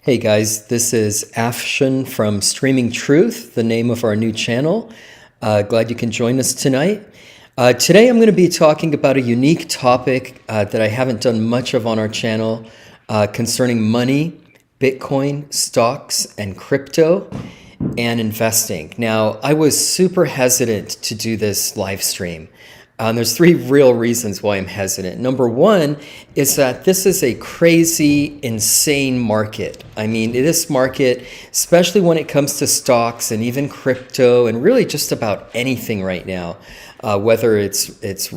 Hey guys, this is Afshan from Streaming Truth, the name of our new channel. Glad you can join us tonight. Today I'm going to be talking about a unique topic that I haven't done much of on our channel concerning money, Bitcoin, stocks, and crypto, and investing. Now, I was super hesitant to do this live stream. There's three real reasons why I'm hesitant. Number one is that this is a crazy, insane market. I mean, this market, especially when it comes to stocks and even crypto and really just about anything right now, whether it's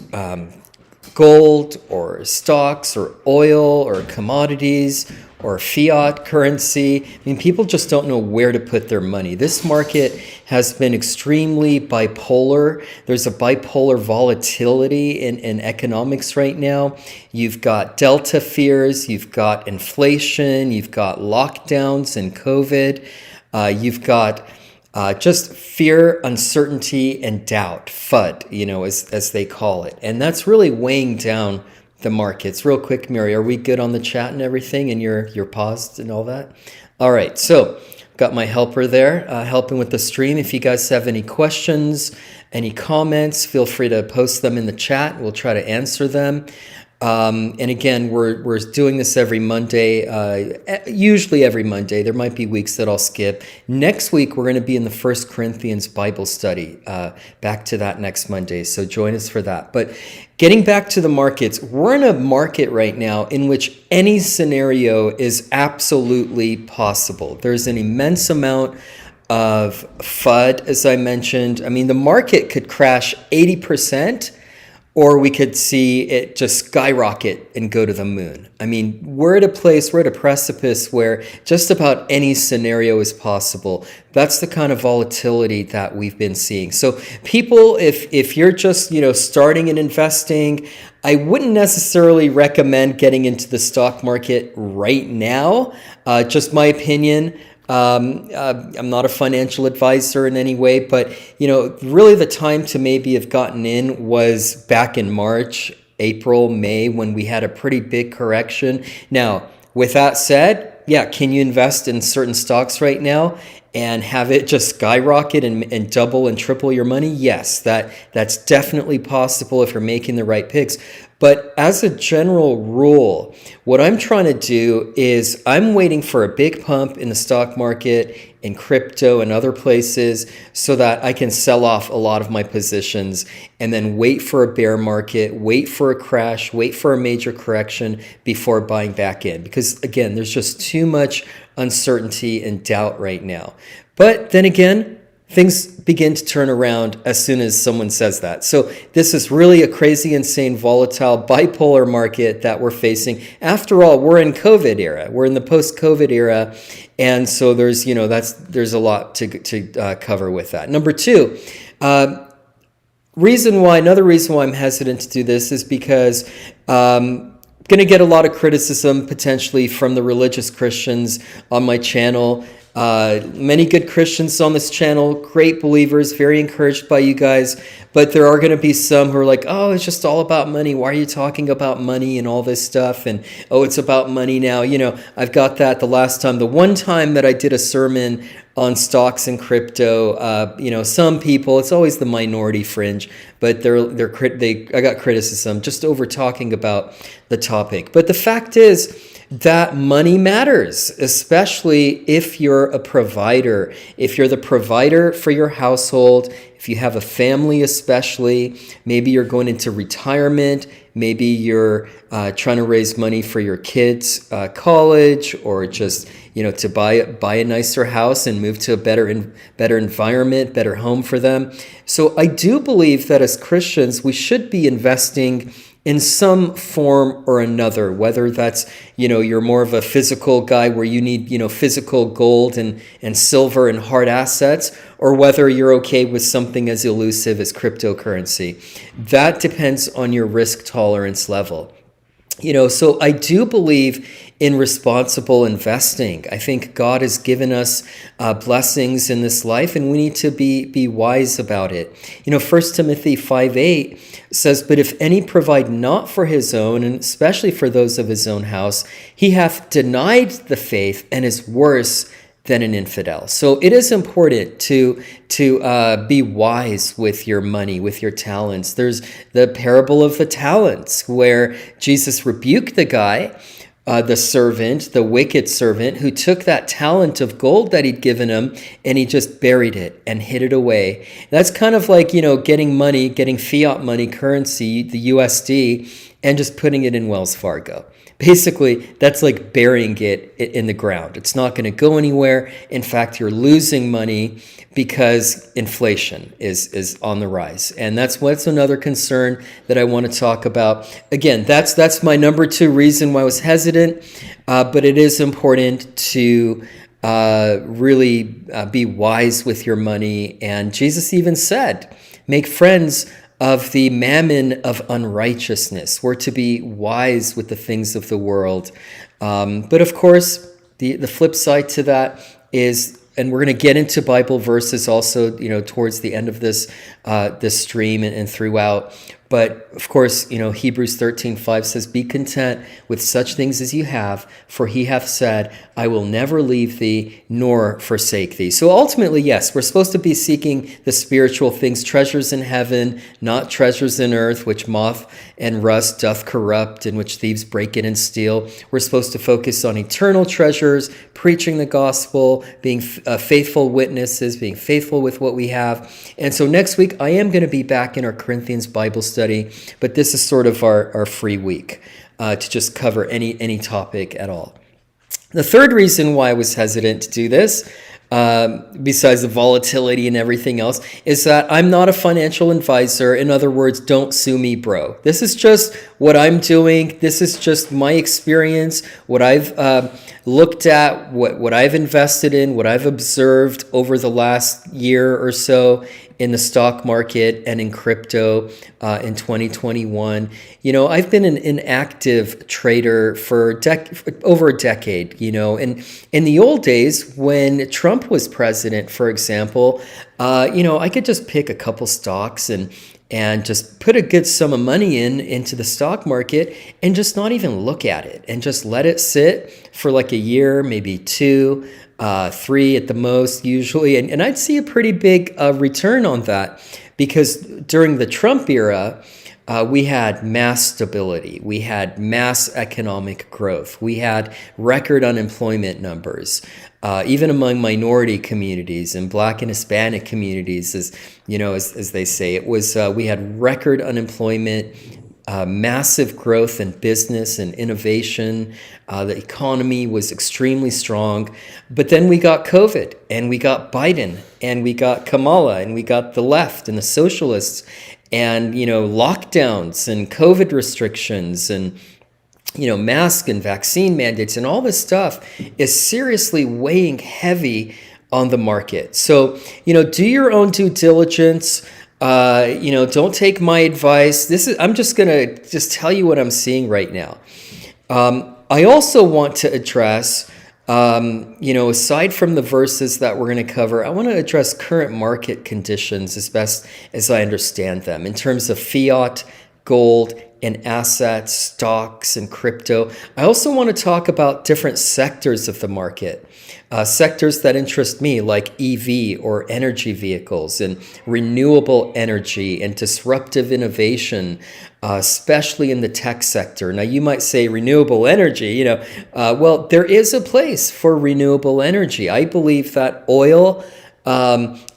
gold or stocks or oil or commodities or fiat currency. I mean, people just don't know where to put their money. This market has been extremely bipolar. There's a bipolar volatility in economics right now. You've got Delta fears, you've got inflation, you've got lockdowns and COVID, you've got just fear, uncertainty, and doubt, FUD, as they call it. And that's really weighing down the markets. Real quick, Mary, are we good on the chat and everything and you're paused and all that? All right, so got my helper there helping with the stream. If you guys have any questions, any comments, feel free to post them in the chat. We'll try to answer them. And again, we're doing this every Monday, usually every Monday. There might be weeks that I'll skip. Next week, we're going to be in the 1 Corinthians Bible study, back to that next Monday. So join us for that. But getting back to the markets, we're in a market right now in which any scenario is absolutely possible. There's an immense amount of FUD, as I mentioned. I mean, the market could crash 80%. Or we could see it just skyrocket and go to the moon. I mean, we're at a precipice where just about any scenario is possible. That's the kind of volatility that we've been seeing. So people, if you're just, starting and investing, I wouldn't necessarily recommend getting into the stock market right now. Just my opinion. I'm not a financial advisor in any way, but really the time to maybe have gotten in was back in March, April, May, when we had a pretty big correction. Now, with that said, yeah, can you invest in certain stocks right now and have it just skyrocket and double and triple your money? Yes, that's definitely possible if you're making the right picks. But as a general rule, what I'm trying to do is I'm waiting for a big pump in the stock market, in crypto and other places so that I can sell off a lot of my positions and then wait for a bear market, wait for a crash, wait for a major correction before buying back in. Because again, there's just too much uncertainty and doubt right now. But then again, things begin to turn around as soon as someone says that. So this is really a crazy, insane, volatile, bipolar market that we're facing. After all, we're in COVID era. We're in the post-COVID era. And so there's a lot to cover with that. Number two, another reason why I'm hesitant to do this is because I'm going to get a lot of criticism potentially from the religious Christians on my channel. Many good Christians on this channel, great believers, very encouraged by you guys. But there are going to be some who are like, oh, it's just all about money. Why are you talking about money and all this stuff? And, oh, it's about money now. I've got that the one time that I did a sermon on stocks and crypto. Some people, it's always the minority fringe, but I got criticism just over talking about the topic. But the fact is that money matters, especially if you're a provider. If you're the provider for your household, if you have a family especially, maybe you're going into retirement, maybe you're trying to raise money for your kids' college, or just to buy a nicer house and move to a better environment, better home for them. So I do believe that as Christians, we should be investing in some form or another, whether that's, you're more of a physical guy where you need, physical gold and silver and hard assets, or whether you're okay with something as elusive as cryptocurrency. That depends on your risk tolerance level. So I do believe in responsible investing. I think God has given us blessings in this life, and we need to be wise about it. 1 Timothy 5:8 says, "But if any provide not for his own, and especially for those of his own house, he hath denied the faith and is worse than an infidel." So it is important to be wise with your money, with your talents. There's the parable of the talents where Jesus rebuked the guy, the servant, the wicked servant, who took that talent of gold that he'd given him and he just buried it and hid it away. That's kind of like, getting money, getting fiat money currency, the USD, and just putting it in Wells Fargo. Basically, that's like burying it in the ground. It's not going to go anywhere. In fact, you're losing money because inflation is on the rise. And that's another concern that I want to talk about. Again, that's my number 2 reason why I was hesitant, but it is important to really be wise with your money. And Jesus even said, make friends of the mammon of unrighteousness. We're to be wise with the things of the world. But of course, the flip side to that is, and we're going to get into Bible verses also, towards the end of this stream and throughout. But of course, Hebrews 13:5 says, "Be content with such things as you have, for he hath said, I will never leave thee nor forsake thee." So ultimately, yes, we're supposed to be seeking the spiritual things, treasures in heaven, not treasures in earth, which moth and rust doth corrupt, and which thieves break in and steal. We're supposed to focus on eternal treasures, preaching the gospel, being faithful witnesses, being faithful with what we have. And so next week, I am going to be back in our Corinthians Bible study, but this is sort of our free week to just cover any topic at all. The third reason why I was hesitant to do this, besides the volatility and everything else, is that I'm not a financial advisor. In other words, don't sue me, bro. This is just what I'm doing. This is just my experience, what I've looked at, what I've invested in, what I've observed over the last year or so in the stock market and in crypto in 2021. I've been an active trader for over a decade, and in the old days when Trump was president, for example, I could just pick a couple stocks and just put a good sum of money into the stock market and just not even look at it and just let it sit for like a year, maybe 2, 3 at the most usually. And I'd see a pretty big return on that, because during the Trump era, we had mass stability. We had mass economic growth. We had record unemployment numbers, even among minority communities and Black and Hispanic communities, as they say. It was we had record unemployment, massive growth in business and innovation. The economy was extremely strong. But then we got COVID, and we got Biden, and we got Kamala, and we got the left and the socialists, and lockdowns and COVID restrictions and mask and vaccine mandates, and all this stuff is seriously weighing heavy on the market. So do your own due diligence. Don't take my advice. I'm just gonna tell you what I'm seeing right now. I also want to address, aside from the verses that we're going to cover, I want to address current market conditions as best as I understand them in terms of fiat, gold, and assets, stocks, and crypto. I also want to talk about different sectors of the market, sectors that interest me, like EV or energy vehicles, and renewable energy and disruptive innovation, especially in the tech sector. Now, you might say renewable energy, well, there is a place for renewable energy. I believe that oil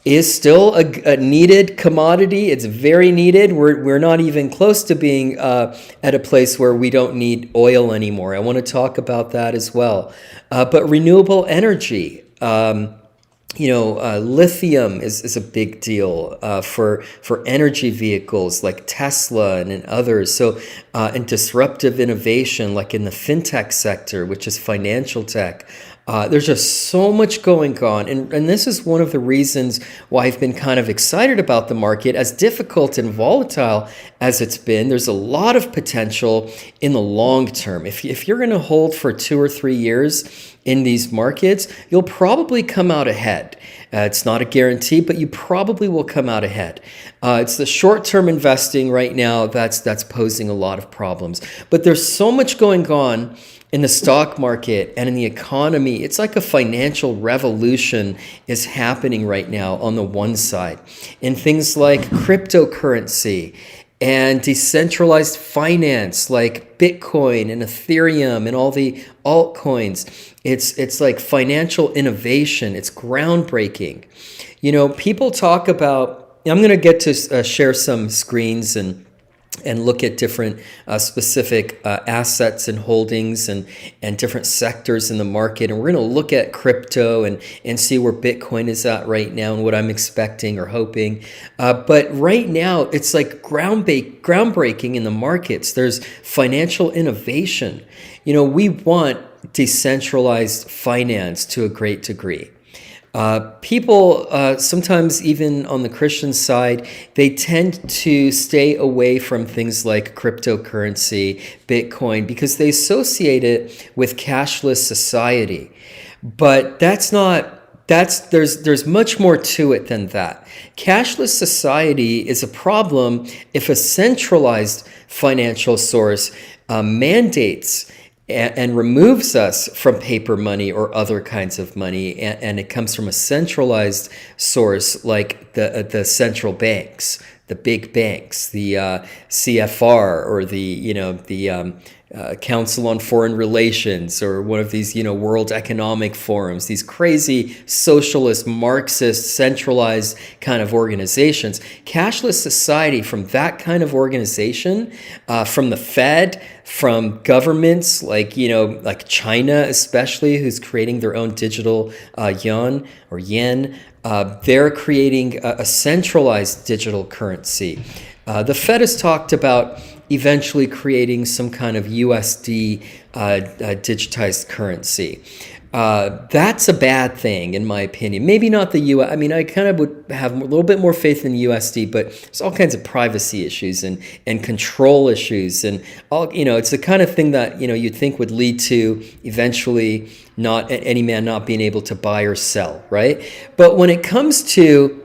is still a needed commodity. It's very needed. We're not even close to being at a place where we don't need oil anymore. I want to talk about that as well. But renewable energy, lithium is a big deal for energy vehicles like Tesla and others. So, and disruptive innovation, like in the fintech sector, which is financial tech. There's just so much going on. And this is one of the reasons why I've been kind of excited about the market. As difficult and volatile as it's been, there's a lot of potential in the long term. If you're going to hold for 2 or 3 years in these markets, you'll probably come out ahead. It's not a guarantee, but you probably will come out ahead. It's the short-term investing right now that's posing a lot of problems. But there's so much going on in the stock market and in the economy. It's like a financial revolution is happening right now on the one side. In things like cryptocurrency and decentralized finance like Bitcoin and Ethereum and all the altcoins. It's like financial innovation. It's groundbreaking. People talk about, I'm going to get to share some screens and look at different specific assets and holdings and different sectors in the market. And we're going to look at crypto and see where Bitcoin is at right now and what I'm expecting or hoping. But right now, it's like groundbreaking in the markets. There's financial innovation. We want decentralized finance to a great degree. People, sometimes even on the Christian side, they tend to stay away from things like cryptocurrency, Bitcoin, because they associate it with cashless society. But there's much more to it than that. Cashless society is a problem if a centralized financial source mandates and removes us from paper money or other kinds of money, and it comes from a centralized source like the central banks, the big banks, the CFR or the Council on Foreign Relations, or one of these World Economic Forums, these crazy socialist, Marxist, centralized kind of organizations. Cashless society from that kind of organization, from the Fed, from governments like China especially, who's creating their own digital yuan or yen. They're creating a centralized digital currency. The Fed has talked about eventually creating some kind of USD digitized currency. That's a bad thing, in my opinion. Maybe not the US. I mean, I kind of would have a little bit more faith in USD, but there's all kinds of privacy issues and control issues, and all. It's the kind of thing that you'd think would lead to eventually not any man not being able to buy or sell, right? But when it comes to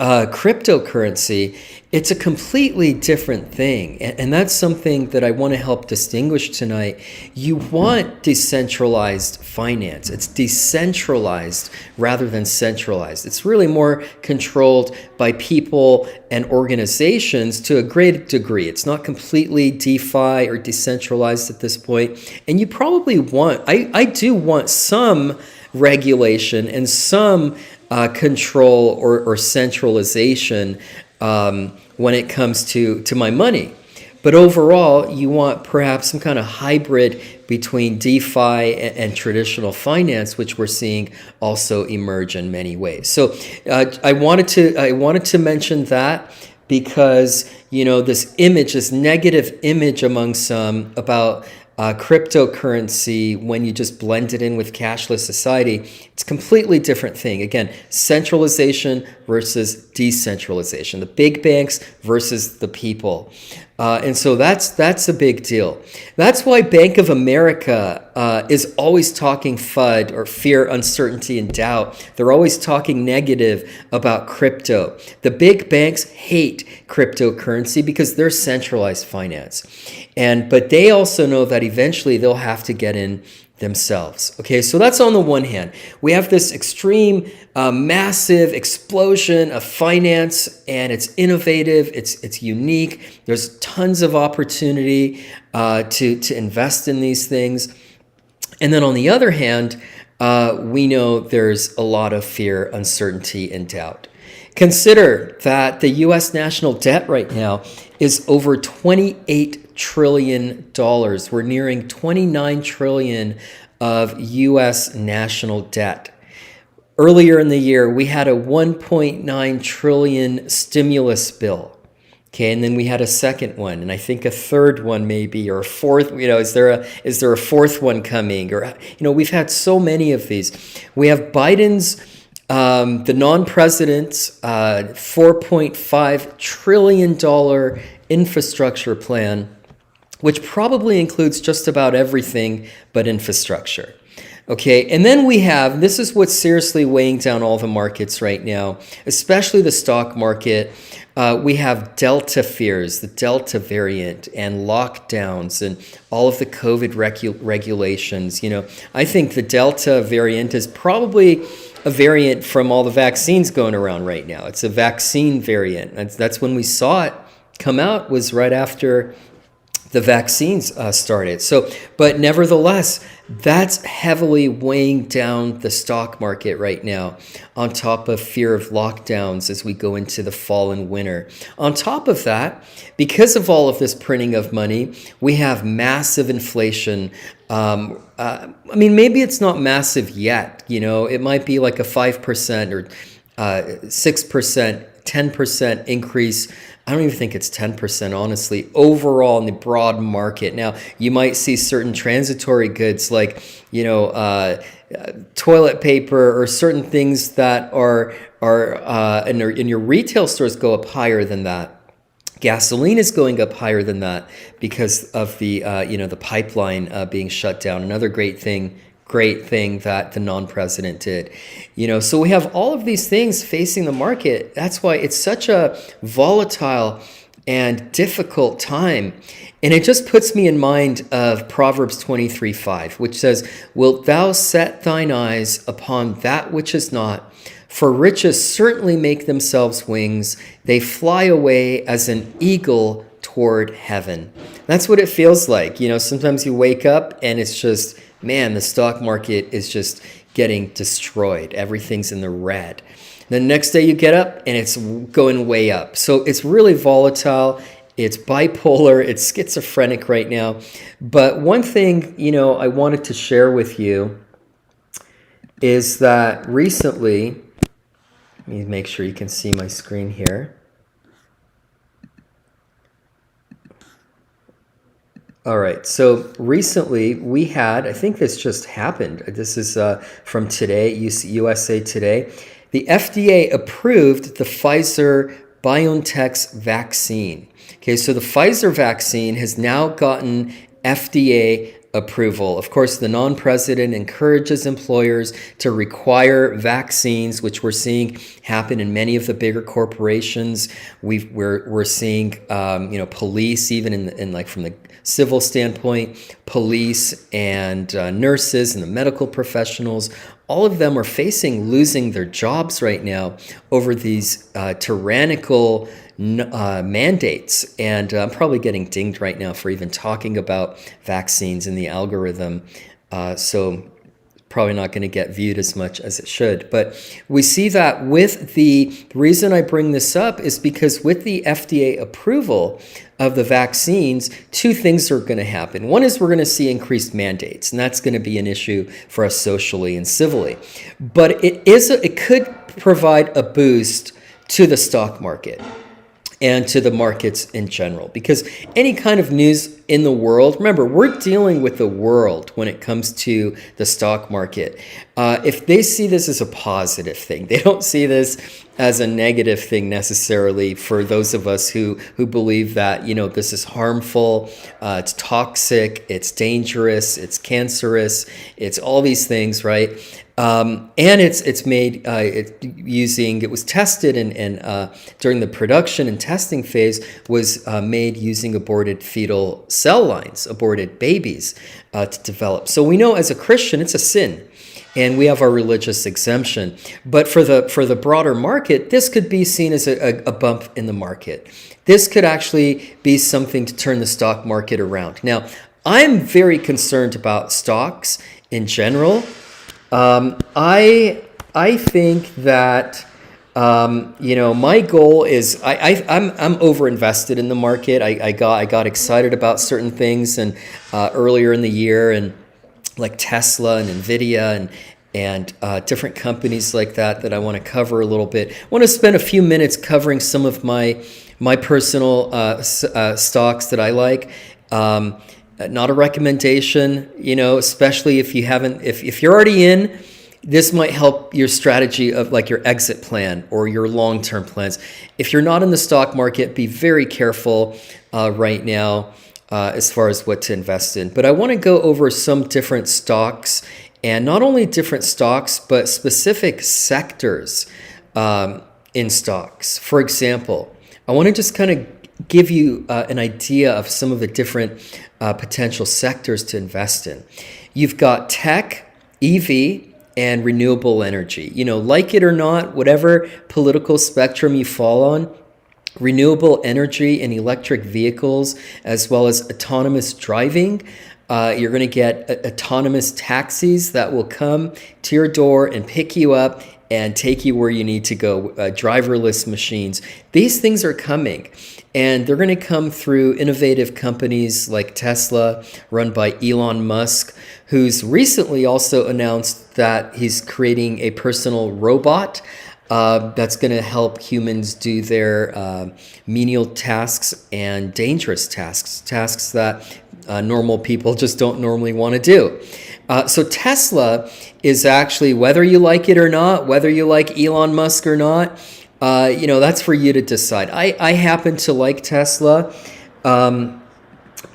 cryptocurrency, it's a completely different thing. And that's something that I want to help distinguish tonight. You want decentralized finance. It's decentralized rather than centralized. It's really more controlled by people and organizations to a great degree. It's not completely DeFi or decentralized at this point. And you probably want, I do want some regulation and some control or centralization when it comes to my money. But overall, you want perhaps some kind of hybrid between DeFi and traditional finance, which we're seeing also emerge in many ways. So I wanted to mention that because this negative image among some about cryptocurrency, when you just blend it in with cashless society, it's a completely different thing. Again, centralization versus decentralization, the big banks versus the people. And so that's a big deal. That's why Bank of America is always talking FUD, or fear, uncertainty, and doubt. They're always talking negative about crypto. The big banks hate cryptocurrency because they're centralized finance. But they also know that eventually they'll have to get in themselves. Okay, so that's on the one hand. We have this extreme, massive explosion of finance, and it's innovative, it's unique. There's tons of opportunity to invest in these things. And then on the other hand, we know there's a lot of fear, uncertainty, and doubt. Consider that the U.S. national debt right now is over $28 trillion. We're nearing 29 trillion of U.S. national debt. Earlier in the year, we had a 1.9 trillion stimulus bill. Okay, and then we had a second one, and I think a third one maybe, or a fourth. Is there a fourth one coming? Or we've had so many of these. We have Biden's the non-president's $4.5 trillion infrastructure plan, which probably includes just about everything but infrastructure. Okay, and then we have, this is what's seriously weighing down all the markets right now, especially the stock market. We have Delta fears, the Delta variant, and lockdowns, and all of the COVID regulations. I think the Delta variant is probably a variant from all the vaccines going around right now. It's a vaccine variant. That's when we saw it come out, was right after the vaccines started. But nevertheless, that's heavily weighing down the stock market right now, on top of fear of lockdowns as we go into the fall and winter. On top of that, because of all of this printing of money, we have massive inflation. Maybe it's not massive yet. It might be like a 5% or 6%, 10% increase. I don't even think it's 10%, honestly, overall in the broad market. Now, you might see certain transitory goods like, toilet paper or certain things that are in your retail stores go up higher than that. Gasoline is going up higher than that because of the pipeline being shut down. Another great thing that the non-president did. So we have all of these things facing the market. That's why it's such a volatile and difficult time. And it just puts me in mind of Proverbs 23:5, which says, "Wilt thou set thine eyes upon that which is not? For riches certainly make themselves wings. They fly away as an eagle toward heaven." That's what it feels like. Sometimes you wake up and it's just, man, the stock market is just getting destroyed. Everything's in the red. The next day you get up and it's going way up. So it's really volatile. It's bipolar. It's schizophrenic right now. But one thing, I wanted to share with you is that recently, let me make sure you can see my screen here. All right, so recently we had, I think this just happened. This is from today, USA Today. The FDA approved the Pfizer-BioNTech's vaccine. Okay, so the Pfizer vaccine has now gotten FDA approval. Of course, the non-president encourages employers to require vaccines, which we're seeing happen in many of the bigger corporations. We're seeing, police, even in like from the civil standpoint, police and nurses and the medical professionals, all of them are facing losing their jobs right now over these tyrannical mandates. And I'm probably getting dinged right now for even talking about vaccines in the algorithm. So probably not going to get viewed as much as it should. But we see that with the reason I bring this up is because with the FDA approval of the vaccines, two things are going to happen. One is we're going to see increased mandates, and that's going to be an issue for us socially and civilly. But it could provide a boost to the stock market and to the markets in general, because any kind of news in the world, remember, we're dealing with the world when it comes to the stock market. If they see this as a positive thing, they don't see this as a negative thing necessarily for those of us who believe that, this is harmful, it's toxic, it's dangerous, it's cancerous, it's all these things, right? And it's made it was tested and during the production and testing phase was made using aborted fetal cell lines, aborted babies to develop. So we know as a Christian it's a sin, and we have our religious exemption. But for the broader market, this could be seen as a bump in the market. This could actually be something to turn the stock market around. Now, I'm very concerned about stocks in general. I think that my goal is I'm overinvested in the market. I got excited about certain things and earlier in the year, and like Tesla and Nvidia and different companies like that I want to cover a little bit. I want to spend a few minutes covering some of my my personal stocks that I like. Not a recommendation, especially if you haven't, if you're already in, this might help your strategy of like your exit plan or your long-term plans. If you're not in the stock market, be very careful right now as far as what to invest in. But I want to go over some different stocks, and not only different stocks, but specific sectors in stocks. For example, I want to just kind of give you an idea of some of the different potential sectors to invest in. You've got tech, EV, and renewable energy. Like it or not, whatever political spectrum you fall on, renewable energy and electric vehicles, as well as autonomous driving. You're going to get autonomous taxis that will come to your door and pick you up and take you where you need to go, driverless machines. These things are coming, and they're going to come through innovative companies like Tesla, run by Elon Musk, who's recently also announced that he's creating a personal robot that's going to help humans do their menial tasks and dangerous tasks that normal people just don't normally want to do. So Tesla is actually, whether you like it or not, whether you like Elon Musk or not, that's for you to decide. I happen to like Tesla, and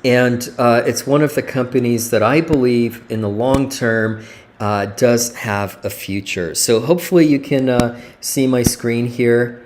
it's one of the companies that I believe in the long term does have a future. So hopefully you can see my screen here.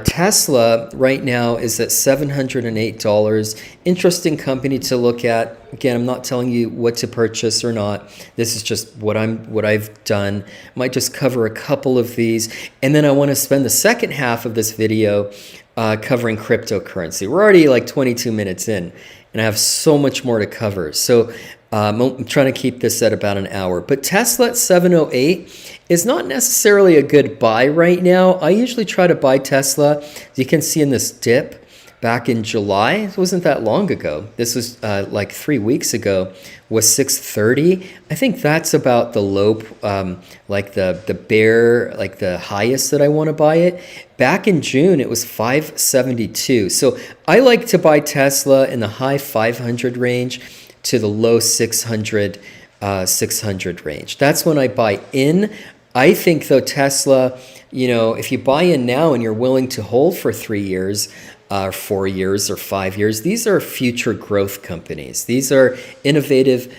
Tesla right now is at $708. Interesting company to look at. Again, I'm not telling you what to purchase or not. This is just what I've done. Might just cover a couple of these, and then I want to spend the second half of this video covering cryptocurrency. We're already like 22 minutes in, and I have so much more to cover. So I'm trying to keep this at about an hour. But Tesla at 708 is not necessarily a good buy right now. I usually try to buy Tesla. As you can see in this dip back in July, it wasn't that long ago. This was like 3 weeks ago, was 630. I think that's about the low, like the bear, like the highest that I want to buy it. Back in June, it was 572. So I like to buy Tesla in the high 500 range to the low 600 range. That's when I buy in. I think though Tesla, if you buy in now and you're willing to hold for 3 years, 4 years or 5 years, these are future growth companies. These are innovative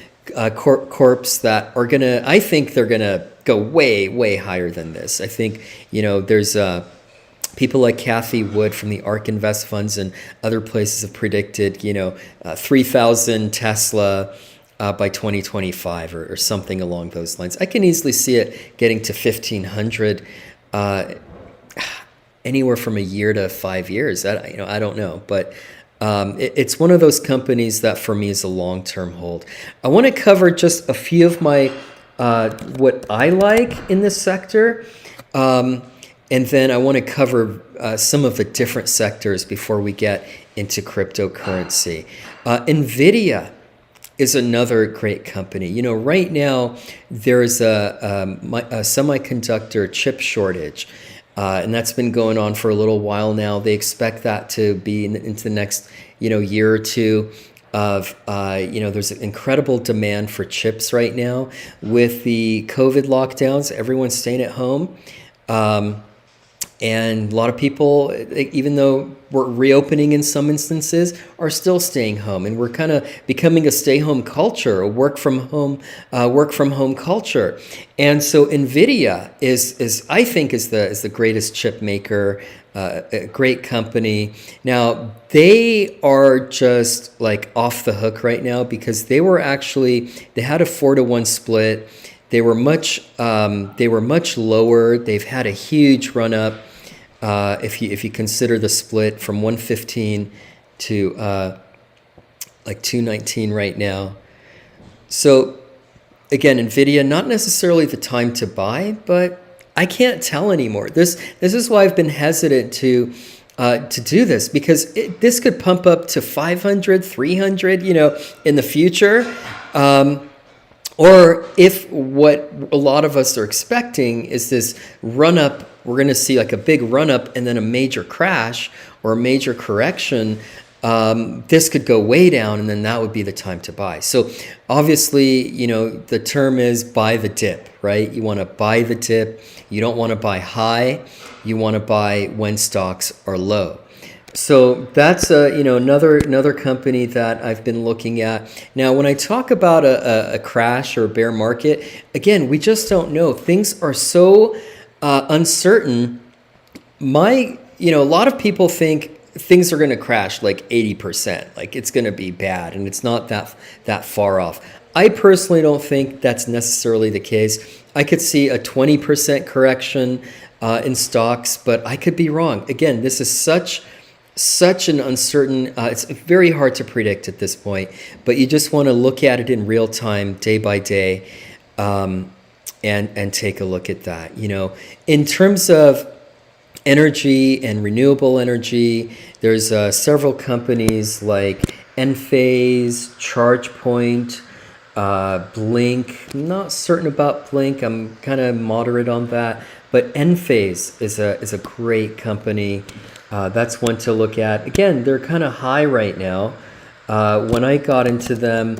corps that are I think they're gonna go way, way higher than this. I think, there's people like Kathy Wood from the ARK Invest funds and other places have predicted, 3,000 Tesla by 2025 or something along those lines. I can easily see it getting to 1,500 anywhere from a year to 5 years. I don't know, but it's one of those companies that for me is a long-term hold. I want to cover just a few of my what I like in this sector. And then I want to cover some of the different sectors before we get into cryptocurrency. Nvidia is another great company. Right now there's a semiconductor chip shortage, and that's been going on for a little while now. They expect that to be into the next year or two. There's an incredible demand for chips right now with the COVID lockdowns. Everyone's staying at home. And a lot of people, even though we're reopening in some instances, are still staying home, and we're kind of becoming a stay-home culture, a work from home culture. And so Nvidia is I think is the greatest chip maker, a great company. Now they are just like off the hook right now because they had a 4-to-1 split. They were much lower. They've had a huge run up. If you consider the split from 115 to like 219 right now. So again, Nvidia, not necessarily the time to buy, but I can't tell anymore. This is why I've been hesitant to do this, because this could pump up to 500, 300, in the future. Or if what a lot of us are expecting is this run up, we're going to see like a big run up and then a major crash, or a major correction, this could go way down, and then that would be the time to buy. So obviously, the term is buy the dip, right? You want to buy the dip. You don't want to buy high. You want to buy when stocks are low. So that's another company that I've been looking at. Now, when I talk about a crash or a bear market, again, we just don't know. Things are so uncertain. A lot of people think things are going to crash like 80%, like it's going to be bad, and it's not that far off. I personally don't think that's necessarily the case. I could see a 20% correction in stocks, but I could be wrong. Again, this is such an uncertain, it's very hard to predict at this point, but you just want to look at it in real time, day by day, and take a look at that. In terms of energy and renewable energy, there's several companies like Enphase, ChargePoint, Blink. I'm not certain about Blink. I'm kind of moderate on that, but Enphase is a great company. That's one to look at. Again, they're kind of high right now. When I got into them,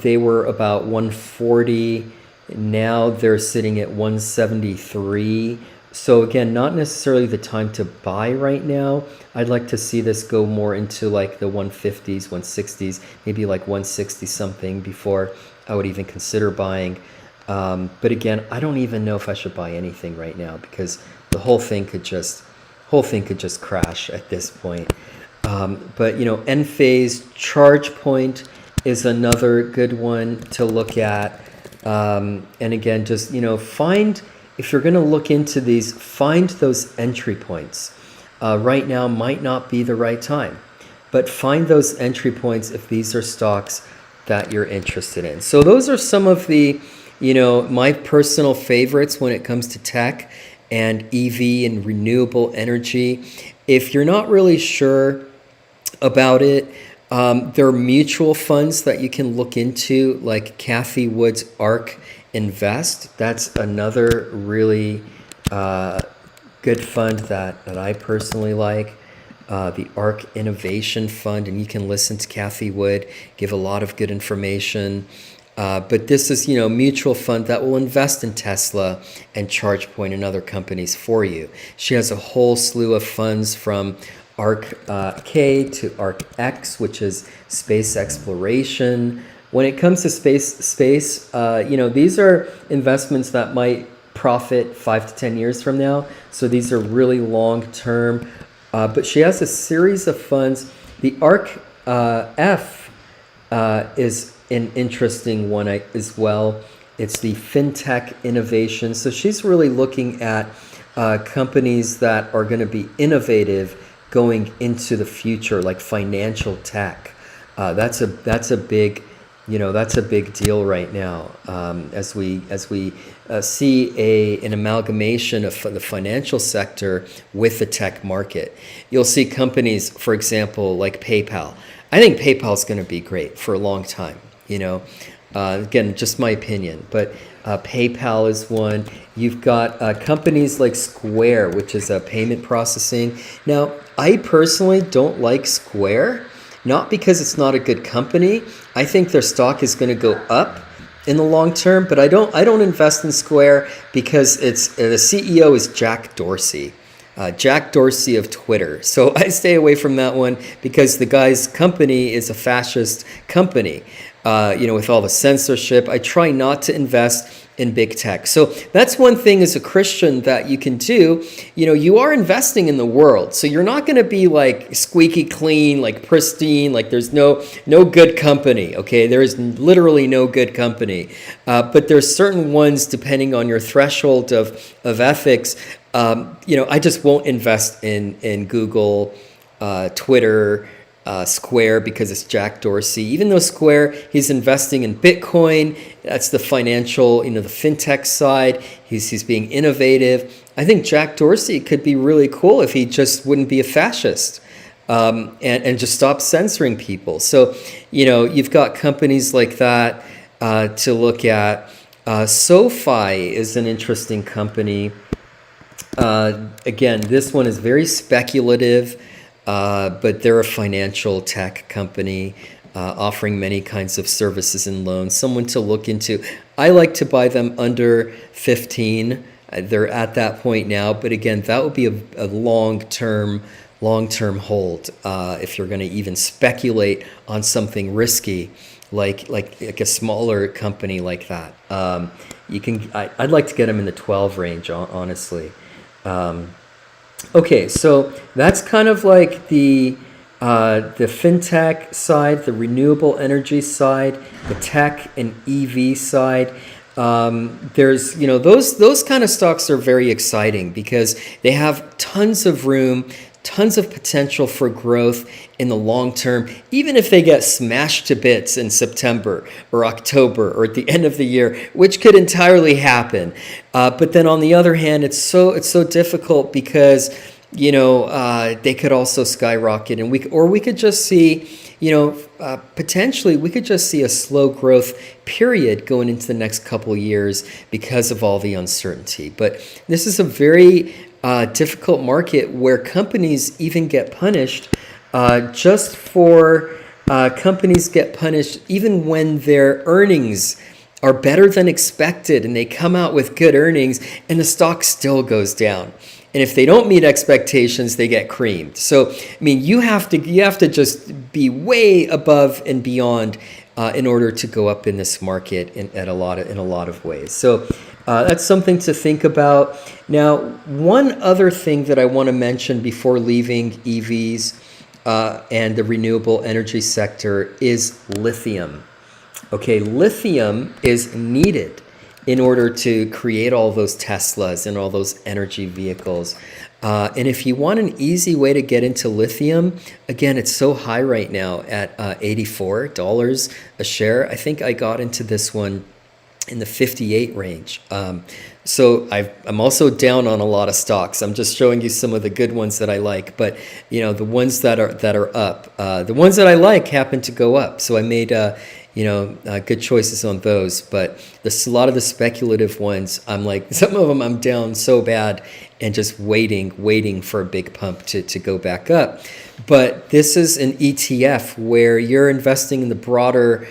they were about 140. Now they're sitting at 173. So again, not necessarily the time to buy right now. I'd like to see this go more into like the 150s, 160s, maybe like 160 something before I would even consider buying. But again, I don't even know if I should buy anything right now, because the whole thing could just crash at this point. But Enphase, ChargePoint is another good one to look at. And again, just if you're going to look into these, find those entry points. Right now might not be the right time, but find those entry points if these are stocks that you're interested in. So those are some of the, my personal favorites when it comes to tech and EV and renewable energy. If you're not really sure about it, there are mutual funds that you can look into, like Cathie Wood's ARK Invest. That's another really good fund that I personally like. The ARK Innovation Fund, and you can listen to Cathie Wood give a lot of good information. But this is, mutual fund that will invest in Tesla and ChargePoint and other companies for you. She has a whole slew of funds from ARK K to ARK X, which is space exploration. When it comes to space, these are investments that might profit 5 to 10 years from now. So these are really long term. But she has a series of funds. The ARK F is an interesting one as well. It's the FinTech Innovation. So she's really looking at companies that are going to be innovative going into the future, like financial tech. That's a big deal right now, as we see an amalgamation of the financial sector with the tech market. You'll see companies, for example, like PayPal. I think PayPal is going to be great for a long time. Again, just my opinion, but PayPal is one. You've got companies like Square, which is a payment processing. Now, I personally don't like Square. Not because it's not a good company. I think their stock is going to go up in the long term, but I don't invest in Square because the CEO is Jack Dorsey. Jack Dorsey of Twitter. So I stay away from that one because the guy's company is a fascist company. With all the censorship. I try not to invest in big tech. So that's one thing as a Christian that you can do. You are investing in the world. So you're not going to be like squeaky clean, like pristine, like there's no good company. Okay, there is literally no good company. But there's certain ones depending on your threshold of ethics. I just won't invest in Google, Twitter, Square, because it's Jack Dorsey. Even though Square, he's investing in Bitcoin, that's the financial, the fintech side. He's being innovative. I think Jack Dorsey could be really cool if he just wouldn't be a fascist and just stop censoring people. So, you've got companies like that to look at. SoFi is an interesting company. Again, this one is very speculative. but they're a financial tech company offering many kinds of services and loans. Someone to look into. I like to buy them under 15. They're at that point now, but again, that would be a long-term hold if you're going to even speculate on something risky like a smaller company like that. You can. I'd like to get them in the 12 range, honestly. Okay, so that's kind of like the fintech side, the renewable energy side, the tech and EV side. There's, those kind of stocks are very exciting because they have tons of room, tons of potential for growth in the long term, even if they get smashed to bits in September or October or at the end of the year, which could entirely happen. But then on the other hand, it's so difficult because they could also skyrocket, and we could just see, potentially we could just see a slow growth period going into the next couple of years because of all the uncertainty. But this is a very difficult market where companies even get punished companies get punished even when their earnings are better than expected and they come out with good earnings and the stock still goes down. And if they don't meet expectations, they get creamed. So, I mean, you have to just be way above and beyond in order to go up in this market in a lot of ways. So that's something to think about. Now, one other thing that I want to mention before leaving EVs and the renewable energy sector is lithium. Okay, lithium is needed in order to create all those Teslas and all those energy vehicles. And if you want an easy way to get into lithium, again, it's so high right now at $84 a share. I think I got into this one in the 58 range. So I'm also down on a lot of stocks. I'm just showing you some of the good ones that I like, but the ones that are up, the ones that I like happen to go up. So I made good choices on those. But a lot of the speculative ones, I'm like, some of them I'm down so bad and just waiting for a big pump to go back up. But this is an ETF where you're investing in the broader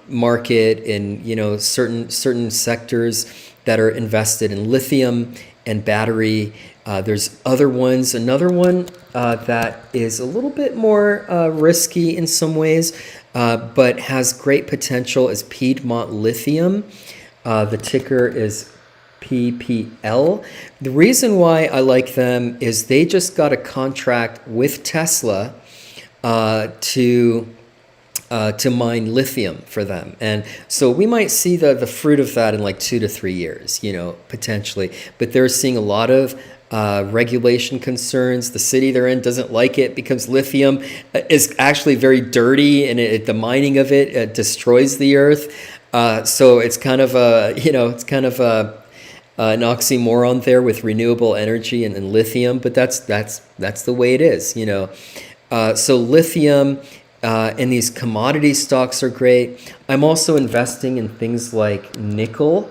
market in certain sectors that are invested in lithium and battery. There's other ones. Another one that is a little bit more risky in some ways, but has great potential is Piedmont Lithium. The ticker is PPL. The reason why I like them is they just got a contract with Tesla to mine lithium for them. And so we might see the fruit of that in like 2 to 3 years, potentially. But they're seeing a lot of regulation concerns. The city they're in doesn't like it because lithium is actually very dirty and the mining of it destroys the earth. So it's kind of an oxymoron there with renewable energy and lithium, but that's the way it is, So lithium and these commodity stocks are great. I'm also investing in things like nickel.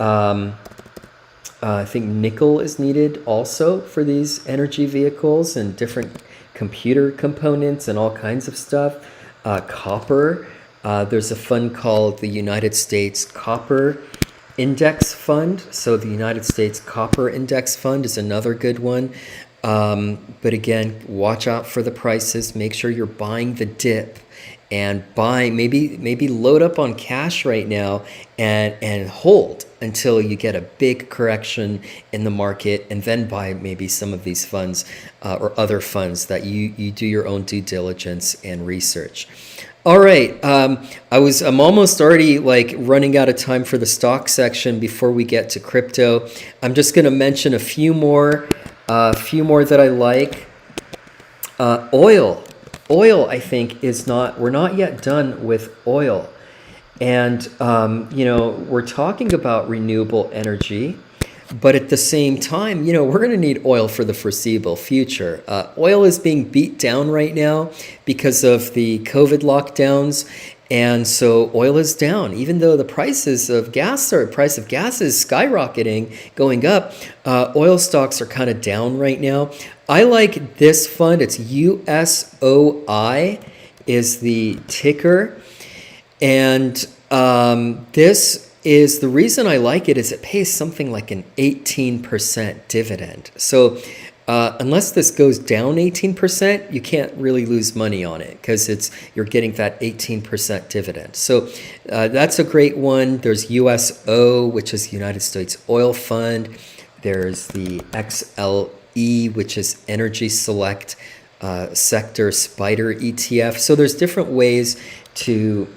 I think nickel is needed also for these energy vehicles and different computer components and all kinds of stuff. Copper. There's a fund called the United States Copper Index Fund. So the United States Copper Index Fund is another good one. But again, watch out for the prices. Make sure you're buying the dip and maybe load up on cash right now and hold until you get a big correction in the market, and then buy maybe some of these funds or other funds that you do your own due diligence and research. All right, I'm almost already like running out of time for the stock section before we get to crypto. I'm just going to mention a few more that I like. Oil, I think, we're not yet done with oil. And, we're talking about renewable energy, but at the same time, we're going to need oil for the foreseeable future. Oil is being beat down right now because of the COVID lockdowns. And so oil is down, even though the price of gas is skyrocketing, going up. Oil stocks are kind of down right now. I like this fund. It's USOI is the ticker. And this is the reason I like it is it pays something like an 18% dividend. So unless this goes down 18%, you can't really lose money on it because you're getting that 18% dividend. So that's a great one. There's USO, which is the United States Oil Fund. There's the XLE, which is Energy Select Sector Spider ETF. So there's different ways to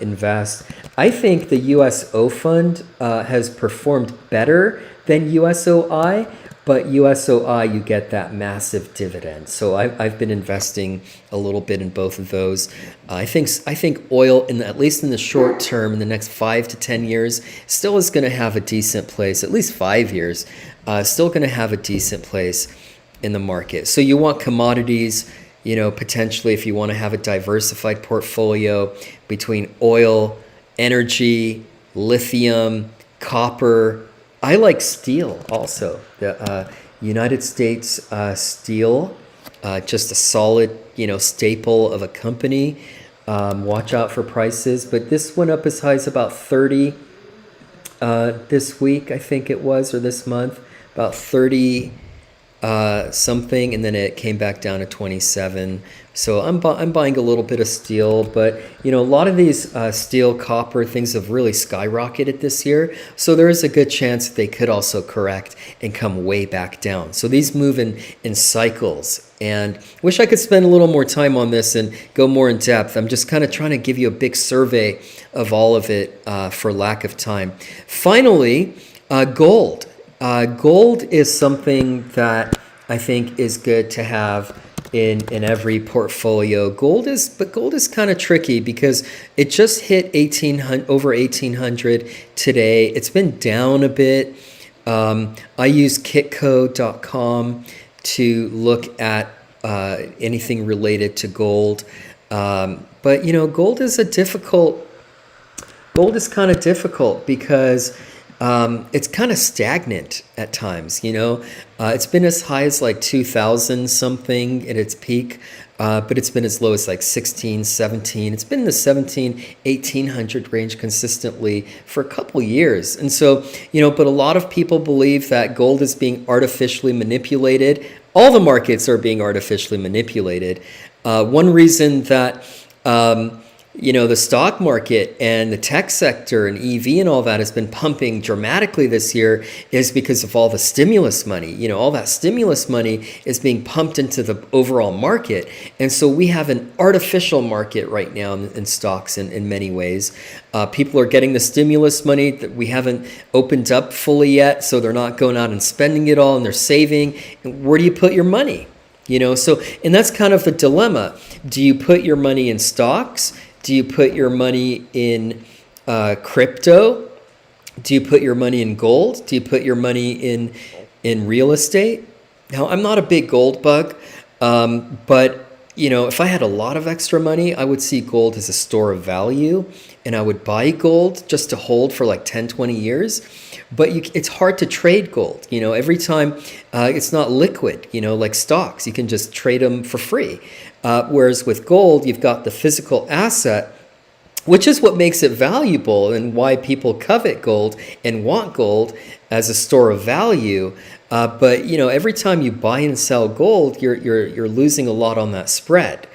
invest. I think the USO fund has performed better than USOI, but USOI, you get that massive dividend. So I've been investing a little bit in both of those. I think oil, at least in the short term, in the next 5 to 10 years, still is going to have a decent place. At least 5 years, still going to have a decent place in the market. So you want commodities. Potentially if you want to have a diversified portfolio between oil, energy, lithium, copper. I like steel also. The United States steel, just a solid, staple of a company. Watch out for prices. But this went up as high as about 30 this week, I think it was, or this month, about 30 something, and then it came back down to 27. So I'm buying a little bit of steel, but a lot of these steel, copper things have really skyrocketed this year. So there is a good chance that they could also correct and come way back down. So these move in cycles, and wish I could spend a little more time on this and go more in depth. I'm just kind of trying to give you a big survey of all of it for lack of time. Finally, gold. Gold is something that I think is good to have in every portfolio. Gold is kind of tricky because it just hit over 1800 today. It's been down a bit. I use kitco.com to look at anything related to gold. But gold is kind of difficult because it's kind of stagnant at times. It's been as high as like 2000 something at its peak, but it's been as low as like 16, 17. It's been in the 17, 1800 range consistently for a couple years. And so, but a lot of people believe that gold is being artificially manipulated. All the markets are being artificially manipulated. One reason that the stock market and the tech sector and EV and all that has been pumping dramatically this year is because of all the stimulus money. All that stimulus money is being pumped into the overall market. And so we have an artificial market right now in stocks in many ways. People are getting the stimulus money that we haven't opened up fully yet. So they're not going out and spending it all, and they're saving. And where do you put your money? And that's kind of the dilemma. Do you put your money in stocks? Do you put your money in crypto? Do you put your money in gold? Do you put your money in real estate? Now, I'm not a big gold bug, but if I had a lot of extra money, I would see gold as a store of value, and I would buy gold just to hold for like 10, 20 years. But it's hard to trade gold. Every time it's not liquid, like stocks. You can just trade them for free. Whereas with gold, you've got the physical asset, which is what makes it valuable and why people covet gold and want gold as a store of value. But every time you buy and sell gold, you're losing a lot on that spread.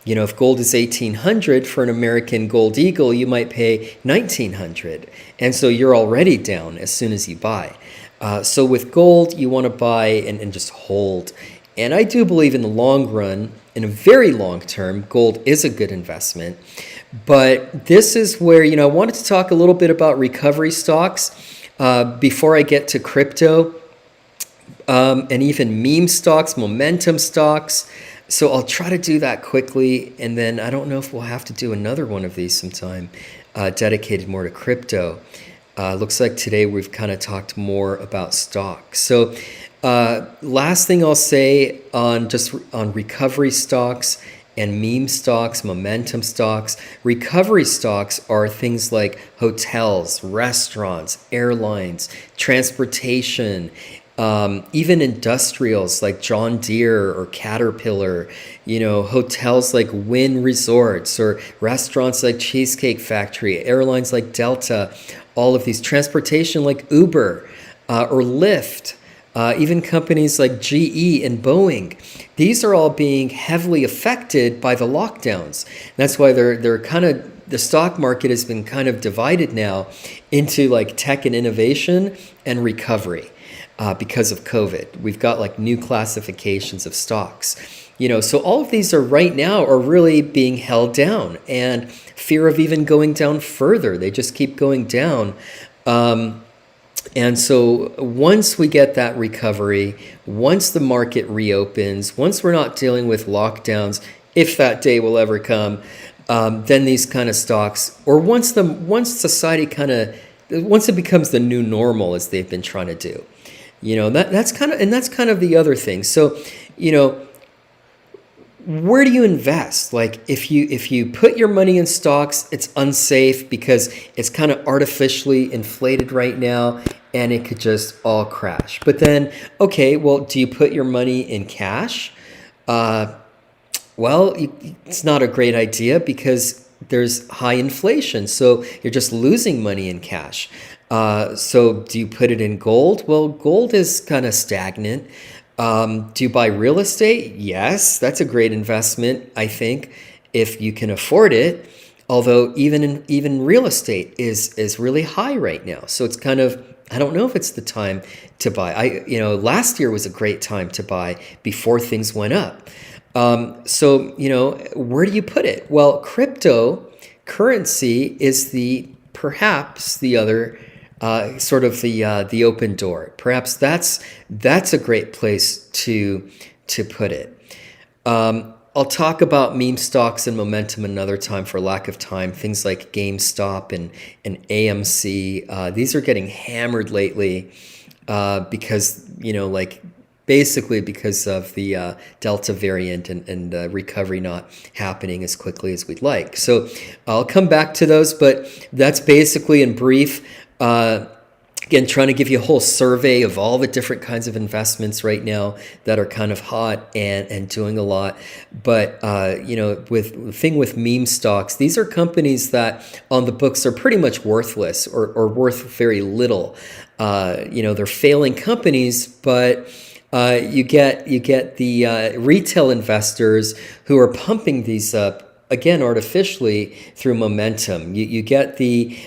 If gold is 1800 for an American gold eagle, you might pay 1900. And so you're already down as soon as you buy. So with gold, you want to buy and just hold. And I do believe in the long run, in a very long term, gold is a good investment. But this is where, I wanted to talk a little bit about recovery stocks before I get to crypto and even meme stocks, momentum stocks. So I'll try to do that quickly. And then I don't know if we'll have to do another one of these sometime dedicated more to crypto. Looks like today we've kind of talked more about stocks. So last thing I'll say on recovery stocks and meme stocks, momentum stocks. Recovery stocks are things like hotels, restaurants, airlines, transportation, even industrials like John Deere or Caterpillar, hotels like Wynn Resorts or restaurants like Cheesecake Factory, airlines like Delta, all of these, transportation like Uber or Lyft. Even companies like GE and Boeing, these are all being heavily affected by the lockdowns. That's why they're kind of, the stock market has been kind of divided now into like tech and innovation and recovery because of COVID. We've got like new classifications of stocks. So all of these are right now are really being held down, and fear of even going down further. They just keep going down. And so once we get that recovery, once the market reopens, once we're not dealing with lockdowns, if that day will ever come, then these kind of stocks, or once society once it becomes the new normal, as they've been trying to do, that's kind of the other thing. So, where do you invest? Like if you put your money in stocks, it's unsafe because it's kind of artificially inflated right now and it could just all crash. But then, okay, well, do you put your money in cash? Well, it's not a great idea because there's high inflation. So you're just losing money in cash. So do you put it in gold? Well, gold is kind of stagnant. Do you buy real estate? Yes, that's a great investment, I think, if you can afford it. Although even real estate is really high right now. So it's kind of, I don't know if it's the time to buy. Last year was a great time to buy before things went up. So where do you put it? Well, cryptocurrency is perhaps the other sort of the open door. Perhaps that's a great place to put it. I'll talk about meme stocks and momentum another time for lack of time. Things like GameStop and AMC. These are getting hammered lately because basically because of the Delta variant and recovery not happening as quickly as we'd like. So I'll come back to those, but that's basically in brief. Again, trying to give you a whole survey of all the different kinds of investments right now that are kind of hot and doing a lot. But, with the thing with meme stocks, these are companies that on the books are pretty much worthless or worth very little. They're failing companies, but you get the retail investors who are pumping these up, again, artificially through momentum. You get the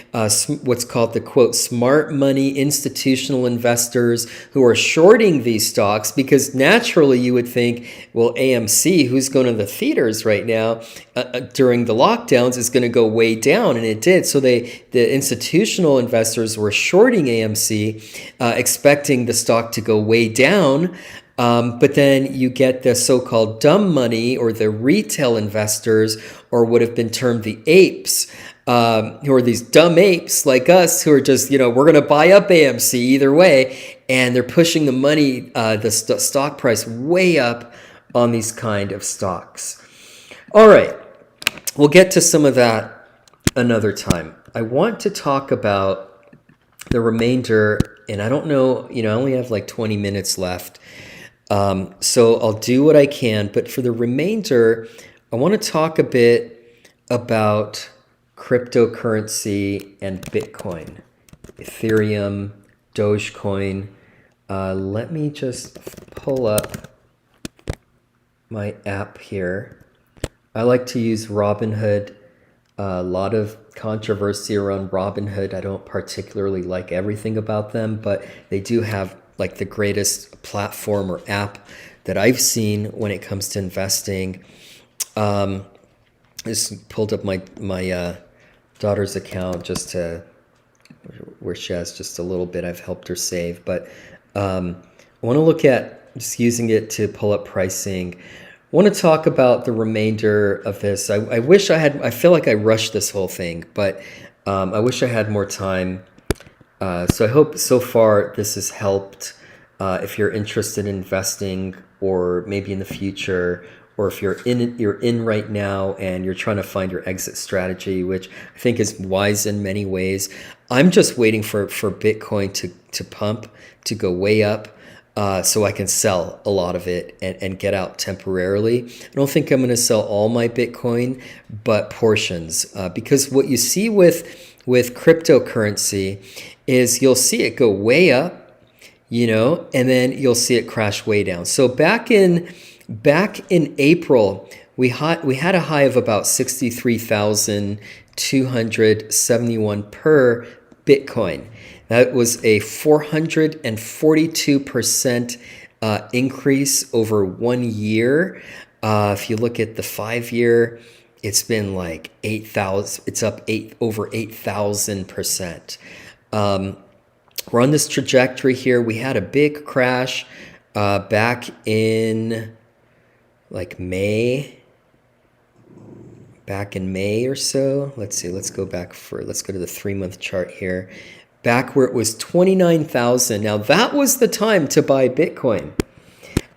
what's called the, quote, smart money institutional investors who are shorting these stocks because naturally you would think, well, AMC, who's going to the theaters right now during the lockdowns, is going to go way down, and it did. So the institutional investors were shorting AMC, expecting the stock to go way down. But then you get the so-called dumb money, or the retail investors, or would have been termed the apes, who are these dumb apes like us who are just, we're going to buy up AMC either way. And they're pushing the money, the stock price way up on these kind of stocks. All right, we'll get to some of that another time. I want to talk about the remainder, and I don't know, I only have like 20 minutes left. So I'll do what I can, but for the remainder, I want to talk a bit about cryptocurrency and Bitcoin, Ethereum, Dogecoin. Let me just pull up my app here. I like to use Robinhood. A lot of controversy around Robinhood. I don't particularly like everything about them, but they do have like the greatest platform or app that I've seen when it comes to investing. I just pulled up my daughter's account just to where she has just a little bit. I've helped her save, but I want to look at just using it to pull up pricing. I want to talk about the remainder of this. I wish I feel like I rushed this whole thing, but I wish I had more time. So I hope so far this has helped if you're interested in investing, or maybe in the future, or if you're in right now and you're trying to find your exit strategy, which I think is wise in many ways. I'm just waiting for Bitcoin to pump, to go way up, so I can sell a lot of it and get out temporarily. I don't think I'm going to sell all my Bitcoin, but portions, because what you see with cryptocurrency is you'll see it go way up, and then you'll see it crash way down. So back in April, we had a high of about 63,271 per Bitcoin. That was a 442% increase over 1 year. If you look at the 5-year, it's been like 8,000. It's up over 8,000%. We're on this trajectory here. We had a big crash back in like May. Back in May or so. Let's see. Let's go to the 3-month chart here. Back where it was 29,000. Now that was the time to buy Bitcoin.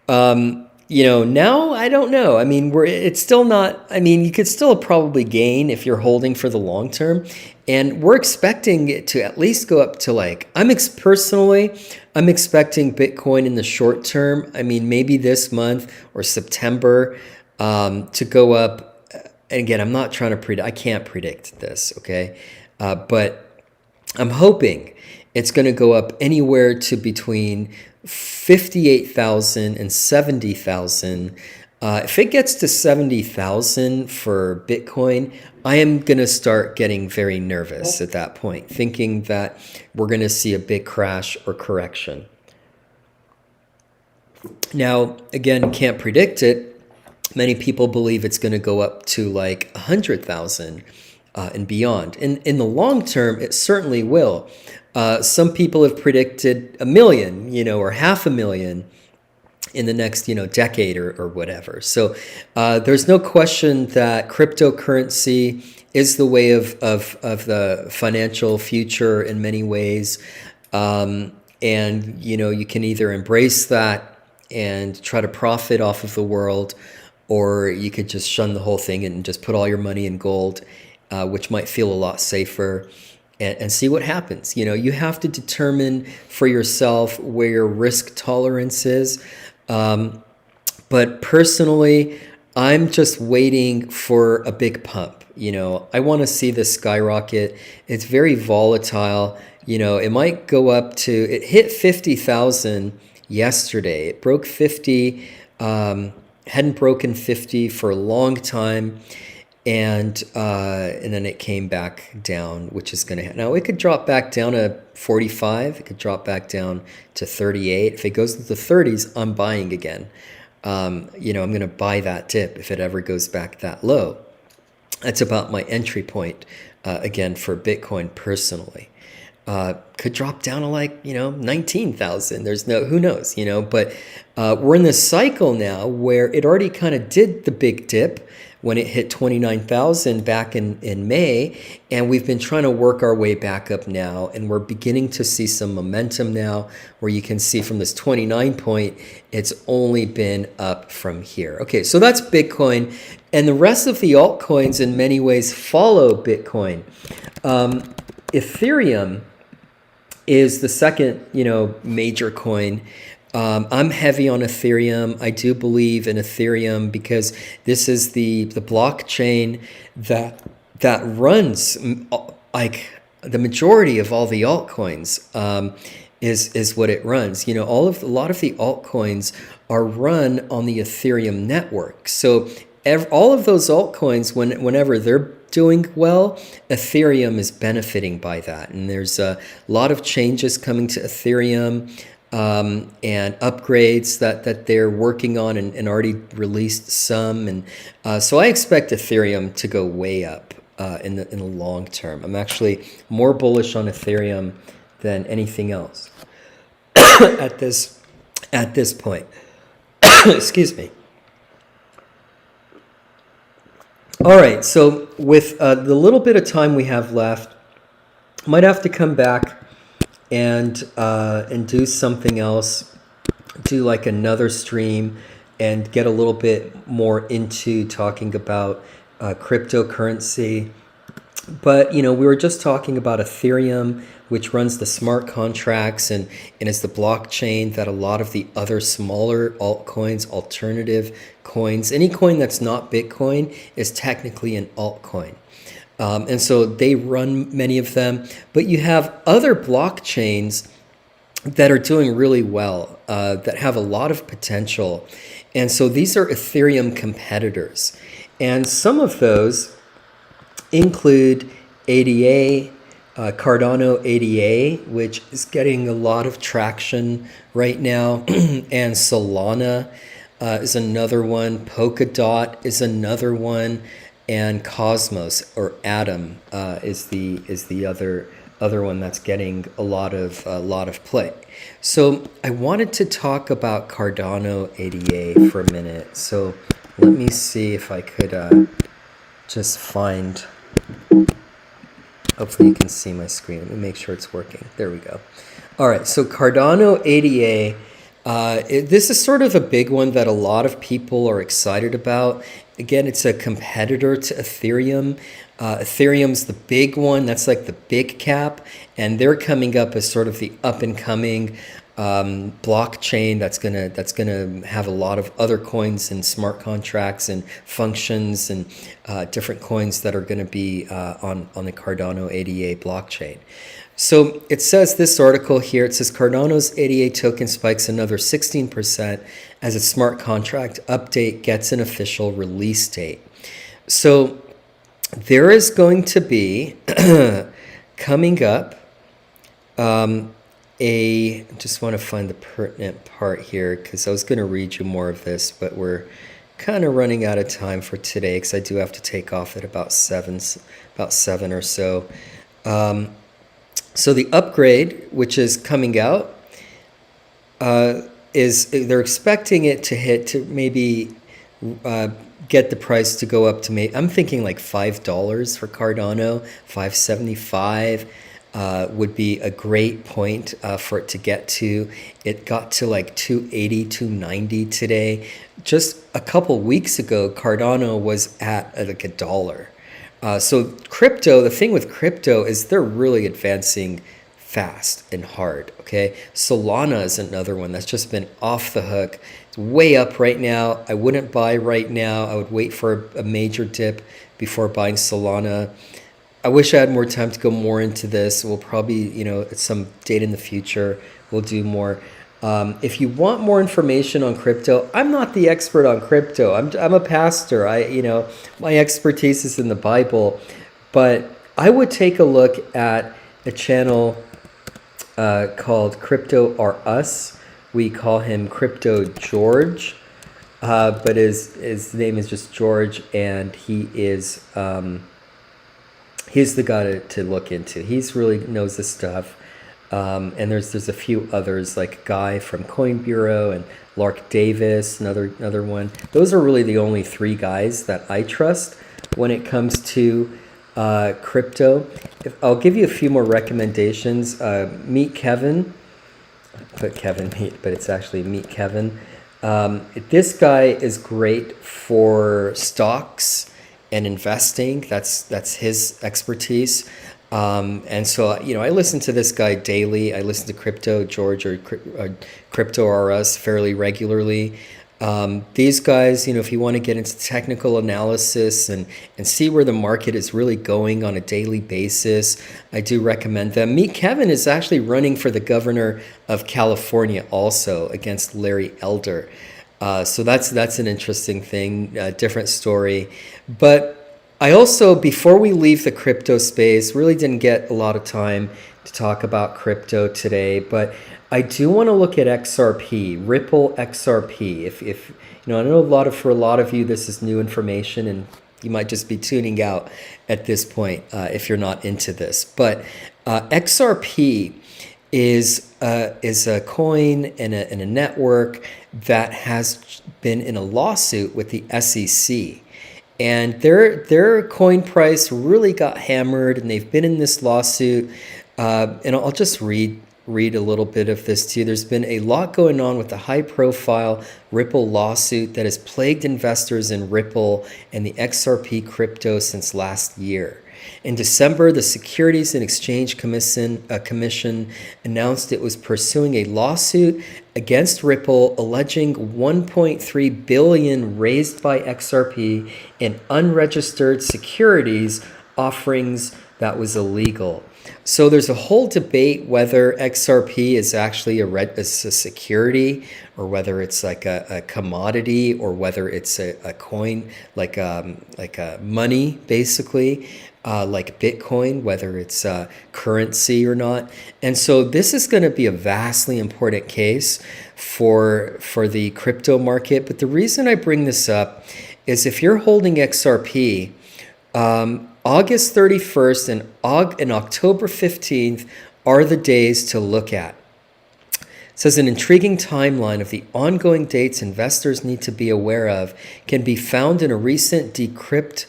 Now I don't know. I mean, it's still not. I mean, you could still probably gain if you're holding for the long term, and we're expecting it to at least go up to like. Personally, I'm expecting Bitcoin in the short term. I mean, maybe this month or September to go up. And again, I'm not trying to predict. I can't predict this. Okay, but I'm hoping it's going to go up anywhere to between 58,000 and 70,000. If it gets to 70,000 for Bitcoin, I am going to start getting very nervous at that point, thinking that we're going to see a big crash or correction. Now, again, can't predict it. Many people believe it's going to go up to like 100,000. And beyond. In the long term, it certainly will. Some people have predicted 1 million, or 500,000 in the next, decade or whatever. So there's no question that cryptocurrency is the way of the financial future in many ways. And, you can either embrace that and try to profit off of the world, or you could just shun the whole thing and just put all your money in gold. Which might feel a lot safer, and see what happens. You have to determine for yourself where your risk tolerance is. But personally, I'm just waiting for a big pump. I want to see this skyrocket. It's very volatile. It might go up to, it hit 50,000 yesterday. It broke 50, hadn't broken 50 for a long time. And then it came back down, which is going to now it could drop back down to 45. It could drop back down to 38. If it goes to the 30s, I'm buying again. I'm going to buy that dip if it ever goes back that low. That's about my entry point again for Bitcoin personally. Could drop down to like 19,000. There's who knows, But we're in this cycle now where it already kind of did the big dip when it hit 29,000 back in May, and we've been trying to work our way back up now, and we're beginning to see some momentum now where you can see from this 29 point, it's only been up from here. Okay, so that's Bitcoin, and the rest of the altcoins in many ways follow Bitcoin. Ethereum is the second, major coin. I'm heavy on Ethereum. I do believe in Ethereum because this is the blockchain that runs like the majority of all the altcoins. Is what it runs. A lot of the altcoins are run on the Ethereum network. So all of those altcoins, whenever they're doing well, Ethereum is benefiting by that. And there's a lot of changes coming to Ethereum. And upgrades that they're working on and already released some. And so I expect Ethereum to go way up in the long term. I'm actually more bullish on Ethereum than anything else at this point. Excuse me. All right, so with the little bit of time we have left, I might have to come back and do something else, do like another stream and get a little bit more into talking about cryptocurrency. But, we were just talking about Ethereum, which runs the smart contracts and is the blockchain that a lot of the other smaller altcoins, alternative coins, any coin that's not Bitcoin is technically an altcoin. And so they run many of them. But you have other blockchains that are doing really well, that have a lot of potential. And so these are Ethereum competitors. And some of those include ADA, Cardano ADA, which is getting a lot of traction right now, and Solana is another one, Polkadot is another one, and Cosmos or Atom is the other one that's getting a lot of play. So I wanted to talk about Cardano ADA for a minute. So let me see if I could just find. Hopefully you can see my screen. Let me make sure it's working. There we go. All right, so Cardano ADA, this is sort of a big one that a lot of people are excited about. Again, it's a competitor to Ethereum. Ethereum's the big one. That's like the big cap. And they're coming up as sort of the up and coming blockchain that's gonna have a lot of other coins and smart contracts and functions and different coins that are going to be on the Cardano ADA blockchain. So it says this article here, it says Cardano's ADA token spikes another 16% as its smart contract update gets an official release date. So there is going to be coming up I just want to find the pertinent part here because I was going to read you more of this, but we're kind of running out of time for today because I do have to take off at about seven or so. So the upgrade, which is coming out, is they're expecting it to maybe get the price to go up to I'm thinking like $5 for Cardano, $5.75. Would be a great point for it to get to. It got to like 280, 290 today. Just a couple weeks ago, Cardano was at like $1. So crypto, the thing with crypto is they're really advancing fast and hard, okay? Solana is another one that's just been off the hook. It's way up right now. I wouldn't buy right now. I would wait for a major dip before buying Solana. I wish I had more time to go more into this. We'll probably, at some date in the future, we'll do more. If you want more information on crypto, I'm not the expert on crypto. I'm a pastor. My expertise is in the Bible, but I would take a look at a channel called Crypto or Us. We call him Crypto George, but his name is just George, and he is. He's the guy to look into. He's really knows this stuff. And there's a few others like Guy from Coin Bureau and Lark Davis, another one. Those are really the only three guys that I trust when it comes to crypto. I'll give you a few more recommendations. Meet Kevin. I put Kevin Meet, but it's actually Meet Kevin. This guy is great for stocks and investing. That's his expertise. And so, I listen to this guy daily. I listen to Crypto George or Crypto R Us fairly regularly. These guys, if you want to get into technical analysis and see where the market is really going on a daily basis, I do recommend them. Meet Kevin is actually running for the governor of California also against Larry Elder. So that's an interesting thing, different story. But I also, before we leave the crypto space, really didn't get a lot of time to talk about crypto today, but I do want to look at XRP, Ripple XRP. If I know for a lot of you, this is new information, and you might just be tuning out at this point if you're not into this. But XRP is a coin and a network that has been in a lawsuit with the SEC. And their coin price really got hammered, and they've been in this lawsuit. And I'll just read read a little bit of this to you. There's been a lot going on with the high-profile Ripple lawsuit that has plagued investors in Ripple and the XRP crypto since last year. In December, the Securities and Exchange Commission announced it was pursuing a lawsuit against Ripple alleging $1.3 billion raised by XRP in unregistered securities offerings that was illegal. So there's a whole debate whether XRP is actually a security, or whether it's like a commodity, or whether it's a coin, like a money, basically, like Bitcoin, whether it's currency or not. And so this is going to be a vastly important case for the crypto market. But the reason I bring this up is if you're holding XRP, August 31st and October 15th are the days to look at. It says an intriguing timeline of the ongoing dates investors need to be aware of can be found in a recent Decrypt.co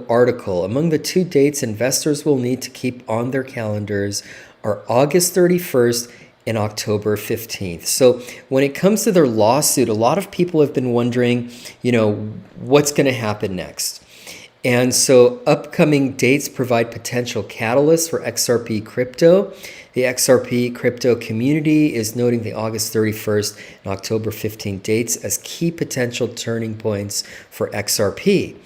article. Among the 2 dates investors will need to keep on their calendars are August 31st and October 15th. So when it comes to their lawsuit, a lot of people have been wondering, what's going to happen next? And so upcoming dates provide potential catalysts for XRP crypto. The XRP crypto community is noting the August 31st and October 15th dates as key potential turning points for XRP.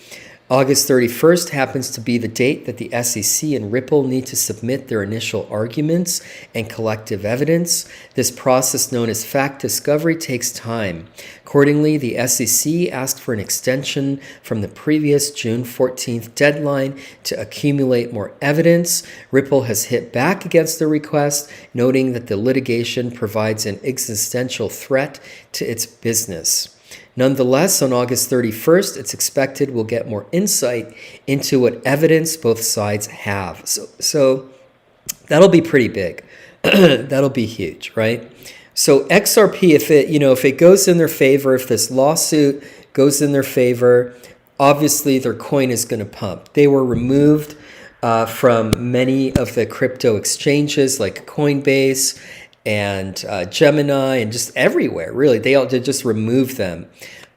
August 31st happens to be the date that the SEC and Ripple need to submit their initial arguments and collective evidence. This process, known as fact discovery, takes time. Accordingly, the SEC asked for an extension from the previous June 14th deadline to accumulate more evidence. Ripple has hit back against the request, noting that the litigation provides an existential threat to its business. Nonetheless, on August 31st, it's expected we'll get more insight into what evidence both sides have. So that'll be pretty big. That'll be huge, right? So XRP, if it goes in their favor, if this lawsuit goes in their favor, obviously their coin is going to pump. They were removed from many of the crypto exchanges like Coinbase and Gemini, and just everywhere, really. They just remove them.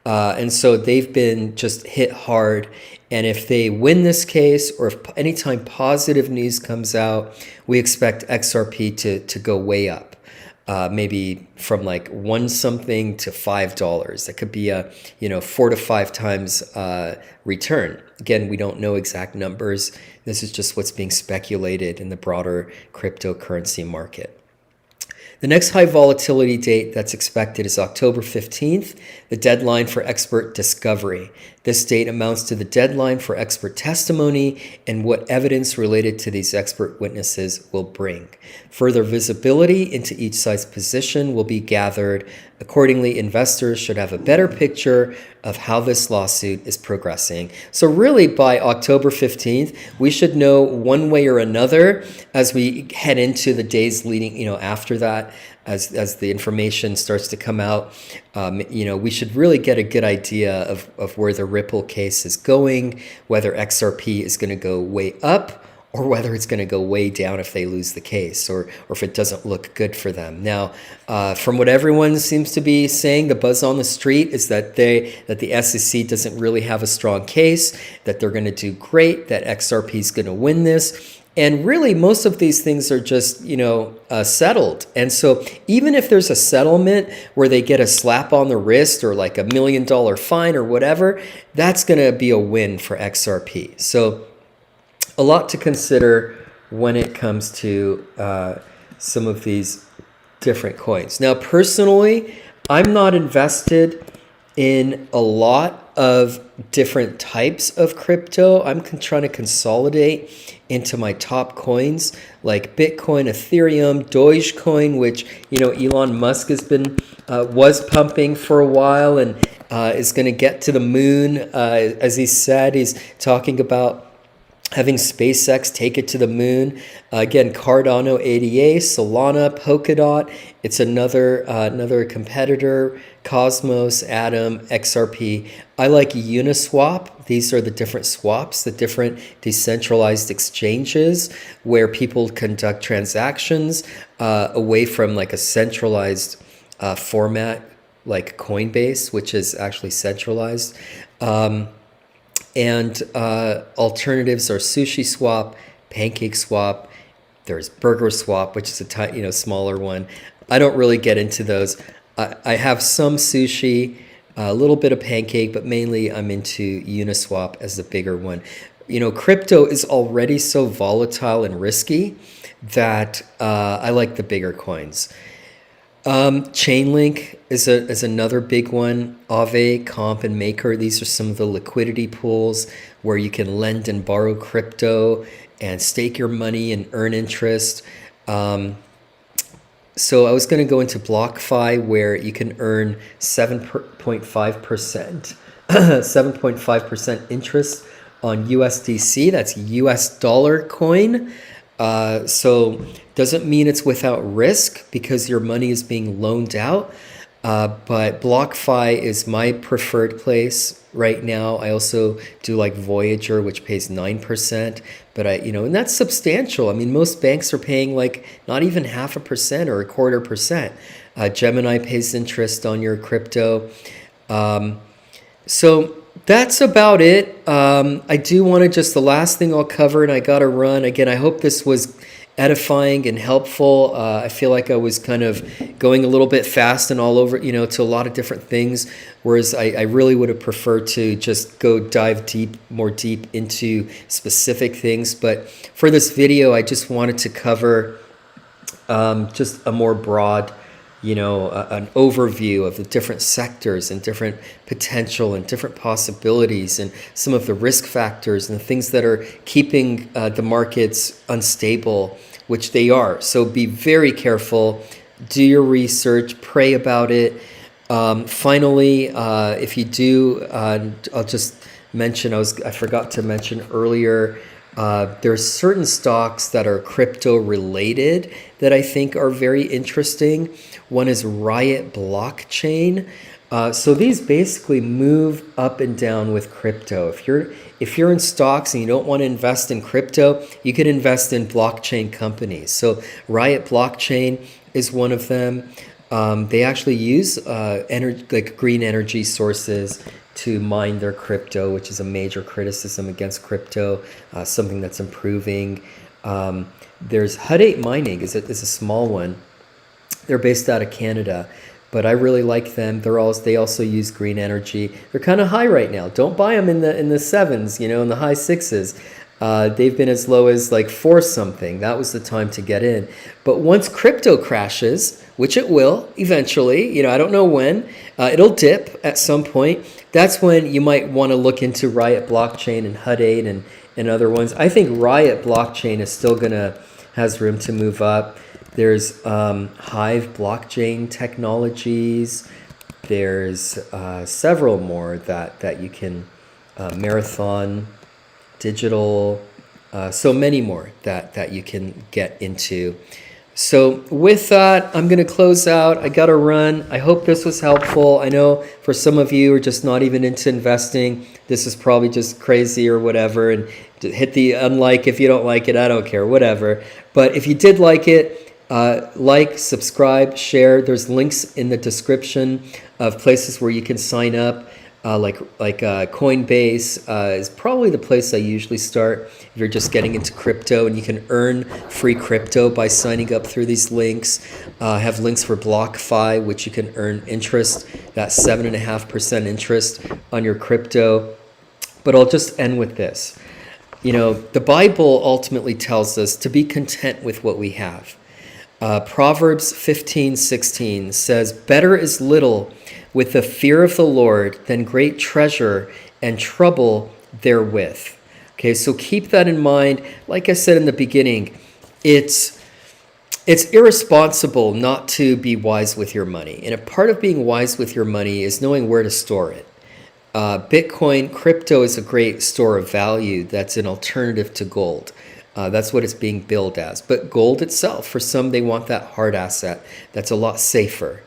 And so they've been just hit hard. And if they win this case, or if anytime positive news comes out, we expect XRP to go way up. Maybe from like 1 something to $5. That could be a 4 to 5 times return. Again, we don't know exact numbers. This is just what's being speculated in the broader cryptocurrency market. The next high volatility date that's expected is October 15th, the deadline for expert discovery. This date amounts to the deadline for expert testimony and what evidence related to these expert witnesses will bring. Further visibility into each side's position will be gathered. Accordingly, investors should have a better picture of how this lawsuit is progressing. So really, by October 15th, we should know one way or another as we head into the days leading, after that, as the information starts to come out. We should really get a good idea of where the Ripple case is going, whether XRP is going to go way up, or whether it's going to go way down if they lose the case, or if it doesn't look good for them. Now, from what everyone seems to be saying, the buzz on the street is that the SEC doesn't really have a strong case, that they're going to do great, that XRP is going to win this. And really, most of these things are just, settled. And so even if there's a settlement where they get a slap on the wrist or like $1 million fine or whatever, that's going to be a win for XRP. So a lot to consider when it comes to some of these different coins. Now, personally, I'm not invested in a lot of different types of crypto. I'm trying to consolidate into my top coins like Bitcoin, Ethereum, Dogecoin, which Elon Musk has been was pumping for a while and is going to get to the moon. As he said, he's talking about having SpaceX take it to the moon. Again, Cardano ADA, Solana, Polkadot. It's another competitor. Cosmos, Atom, XRP. I like Uniswap. These are the different swaps, the different decentralized exchanges where people conduct transactions away from like a centralized format like Coinbase, which is actually centralized. And alternatives are Sushi Swap, Pancake Swap. There's Burger Swap, which is a smaller one. I don't really get into those. I have some sushi, a little bit of Pancake, but mainly I'm into Uniswap as the bigger one. Crypto is already so volatile and risky that I like the bigger coins. Chainlink is another big one. Aave, Comp, and Maker. These are some of the liquidity pools where you can lend and borrow crypto and stake your money and earn interest. So I was going to go into BlockFi, where you can earn 7.5%, 7.5% interest on USDC. That's US dollar coin. So doesn't mean it's without risk because your money is being loaned out. But BlockFi is my preferred place right now. I also do like Voyager, which pays 9%, but and that's substantial. I mean, most banks are paying like not even 0.5% or 0.25%. Gemini pays interest on your crypto. So that's about it. I do want to the last thing I'll cover, and I got to run. Again, I hope this was edifying and helpful. I feel like I was kind of going a little bit fast and all over, to a lot of different things, whereas I really would have preferred to just go dive more deep into specific things. But for this video, I just wanted to cover just a more broad, an overview of the different sectors and different potential and different possibilities and some of the risk factors and the things that are keeping the markets unstable, which they are. So be very careful, do your research, pray about it. Finally, if you do, I'll just mention, I forgot to mention earlier, there's certain stocks that are crypto related that I think are very interesting. One is Riot Blockchain. So these basically move up and down with crypto. If you're in stocks and you don't want to invest in crypto, you can invest in blockchain companies. So Riot Blockchain is one of them. They actually use green energy sources to mine their crypto, which is a major criticism against crypto, something that's improving. There's Hut 8 Mining is a small one. They're based out of Canada, but I really like them. They also use green energy. They're kind of high right now. Don't buy them in the sevens, in the high sixes. They've been as low as like 4 something. That was the time to get in. But once crypto crashes, which it will eventually, I don't know when, it'll dip at some point. That's when you might want to look into Riot Blockchain and Hut 8 and other ones. I think Riot Blockchain is still has room to move up. There's Hive Blockchain Technologies. There's several more that you can, Marathon Digital, so many more that you can get into. So with that, I'm going to close out. I got to run. I hope this was helpful. I know for some of you who are just not even into investing, this is probably just crazy or whatever, and hit the unlike if you don't like it. I don't care, whatever. But if you did like it, subscribe, share. There's links in the description of places where you can sign up. Like Coinbase is probably the place I usually start if you're just getting into crypto, and you can earn free crypto by signing up through these links. I have links for BlockFi, which you can earn interest, that's 7.5% interest on your crypto. But I'll just end with this. The Bible ultimately tells us to be content with what we have. Proverbs 15:16 says, "Better is little with the fear of the Lord than great treasure and trouble therewith." Okay, so keep that in mind. Like I said in the beginning, it's irresponsible not to be wise with your money. And a part of being wise with your money is knowing where to store it. Bitcoin, crypto is a great store of value that's an alternative to gold. That's what it's being billed as. But gold itself, for some, they want that hard asset that's a lot safer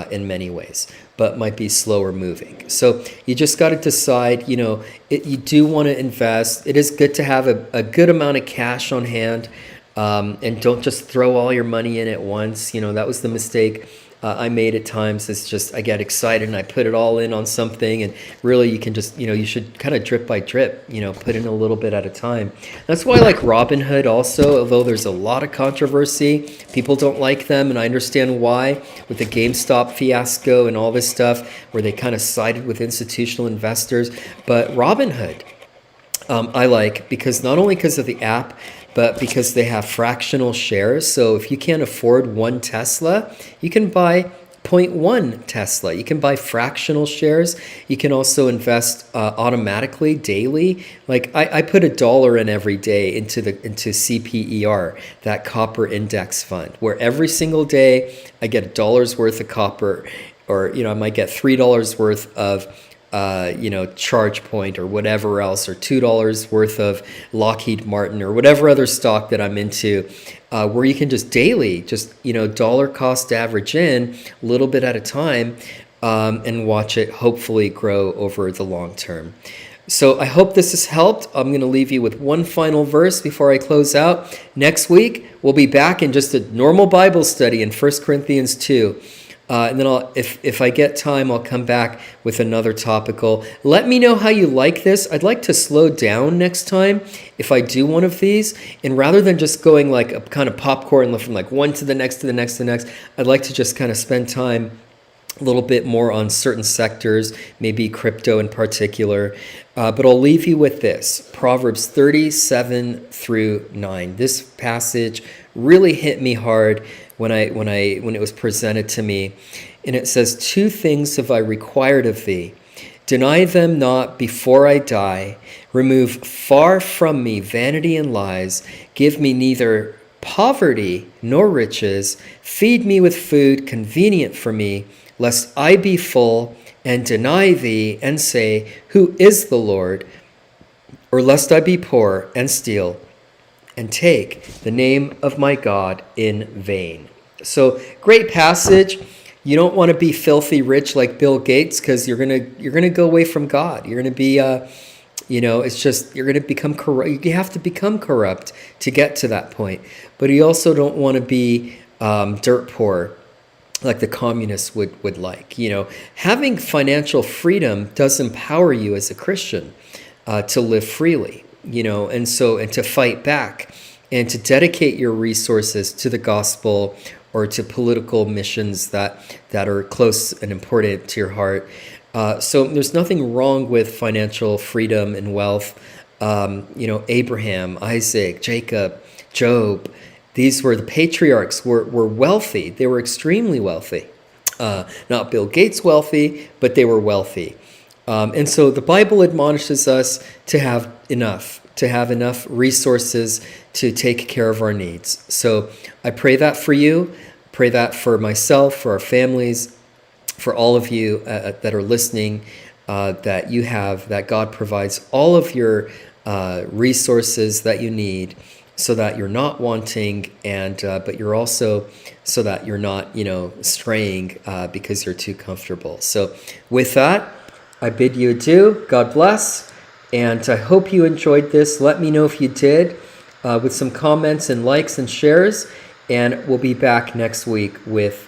in many ways, but might be slower moving. So you just got to decide, you do want to invest. It is good to have a good amount of cash on hand, and don't just throw all your money in at once. That was the mistake I made at times. It's just I get excited and I put it all in on something, and really you can just you should kind of drip by drip, put in a little bit at a time. That's why I like Robinhood also, although there's a lot of controversy. People don't like them, and I understand why, with the GameStop fiasco and all this stuff where they kind of sided with institutional investors. But Robinhood, I like, because not only because of the app, but because they have fractional shares. So if you can't afford one Tesla, you can buy 0.1 Tesla. You can buy fractional shares. You can also invest automatically daily. Like I put $1 in every day into CPER, that copper index fund, where every single day I get $1 worth of copper, or I might get $3 worth of Charge Point or whatever else, or $2 worth of Lockheed Martin or whatever other stock that I'm into, where you can just daily, dollar cost average in a little bit at a time, and watch it hopefully grow over the long term. So I hope this has helped. I'm going to leave you with one final verse before I close out. Next week, we'll be back in just a normal Bible study in 1 Corinthians 2. And then if I get time, I'll come back with another topical. Let me know how you like this. I'd like to slow down next time if I do one of these. And rather than just going like a kind of popcorn from like one to the next, to the next, to the next, I'd like to just kind of spend time a little bit more on certain sectors, maybe crypto in particular. But I'll leave you with this, Proverbs 37-9. This passage really hit me hard when it was presented to me. And it says, 2 things have I required of thee. Deny them not before I die. Remove far from me vanity and lies. Give me neither poverty nor riches. Feed me with food convenient for me, lest I be full and deny thee and say, who is the Lord? Or lest I be poor and steal and take the name of my God in vain. So great passage. You don't want to be filthy rich like Bill Gates, because you're gonna go away from God. You're gonna be it's just you're gonna become corrupt. You have to become corrupt to get to that point. But you also don't want to be dirt poor like the communists would like. Having financial freedom does empower you as a Christian to live freely. And to fight back and to dedicate your resources to the gospel or to political missions that are close and important to your heart. So there's nothing wrong with financial freedom and wealth. Abraham, Isaac, Jacob, Job, these were the patriarchs, were wealthy. They were extremely wealthy. Not Bill Gates wealthy, but they were wealthy. And so the Bible admonishes us to have enough resources to take care of our needs. So I pray that for you, pray that for myself, for our families, for all of you that are listening, that God provides all of your resources that you need, so that you're not wanting, and but you're also so that you're not straying because you're too comfortable. So with that, I bid you adieu. God bless. And I hope you enjoyed this. Let me know if you did, with some comments and likes and shares. And we'll be back next week with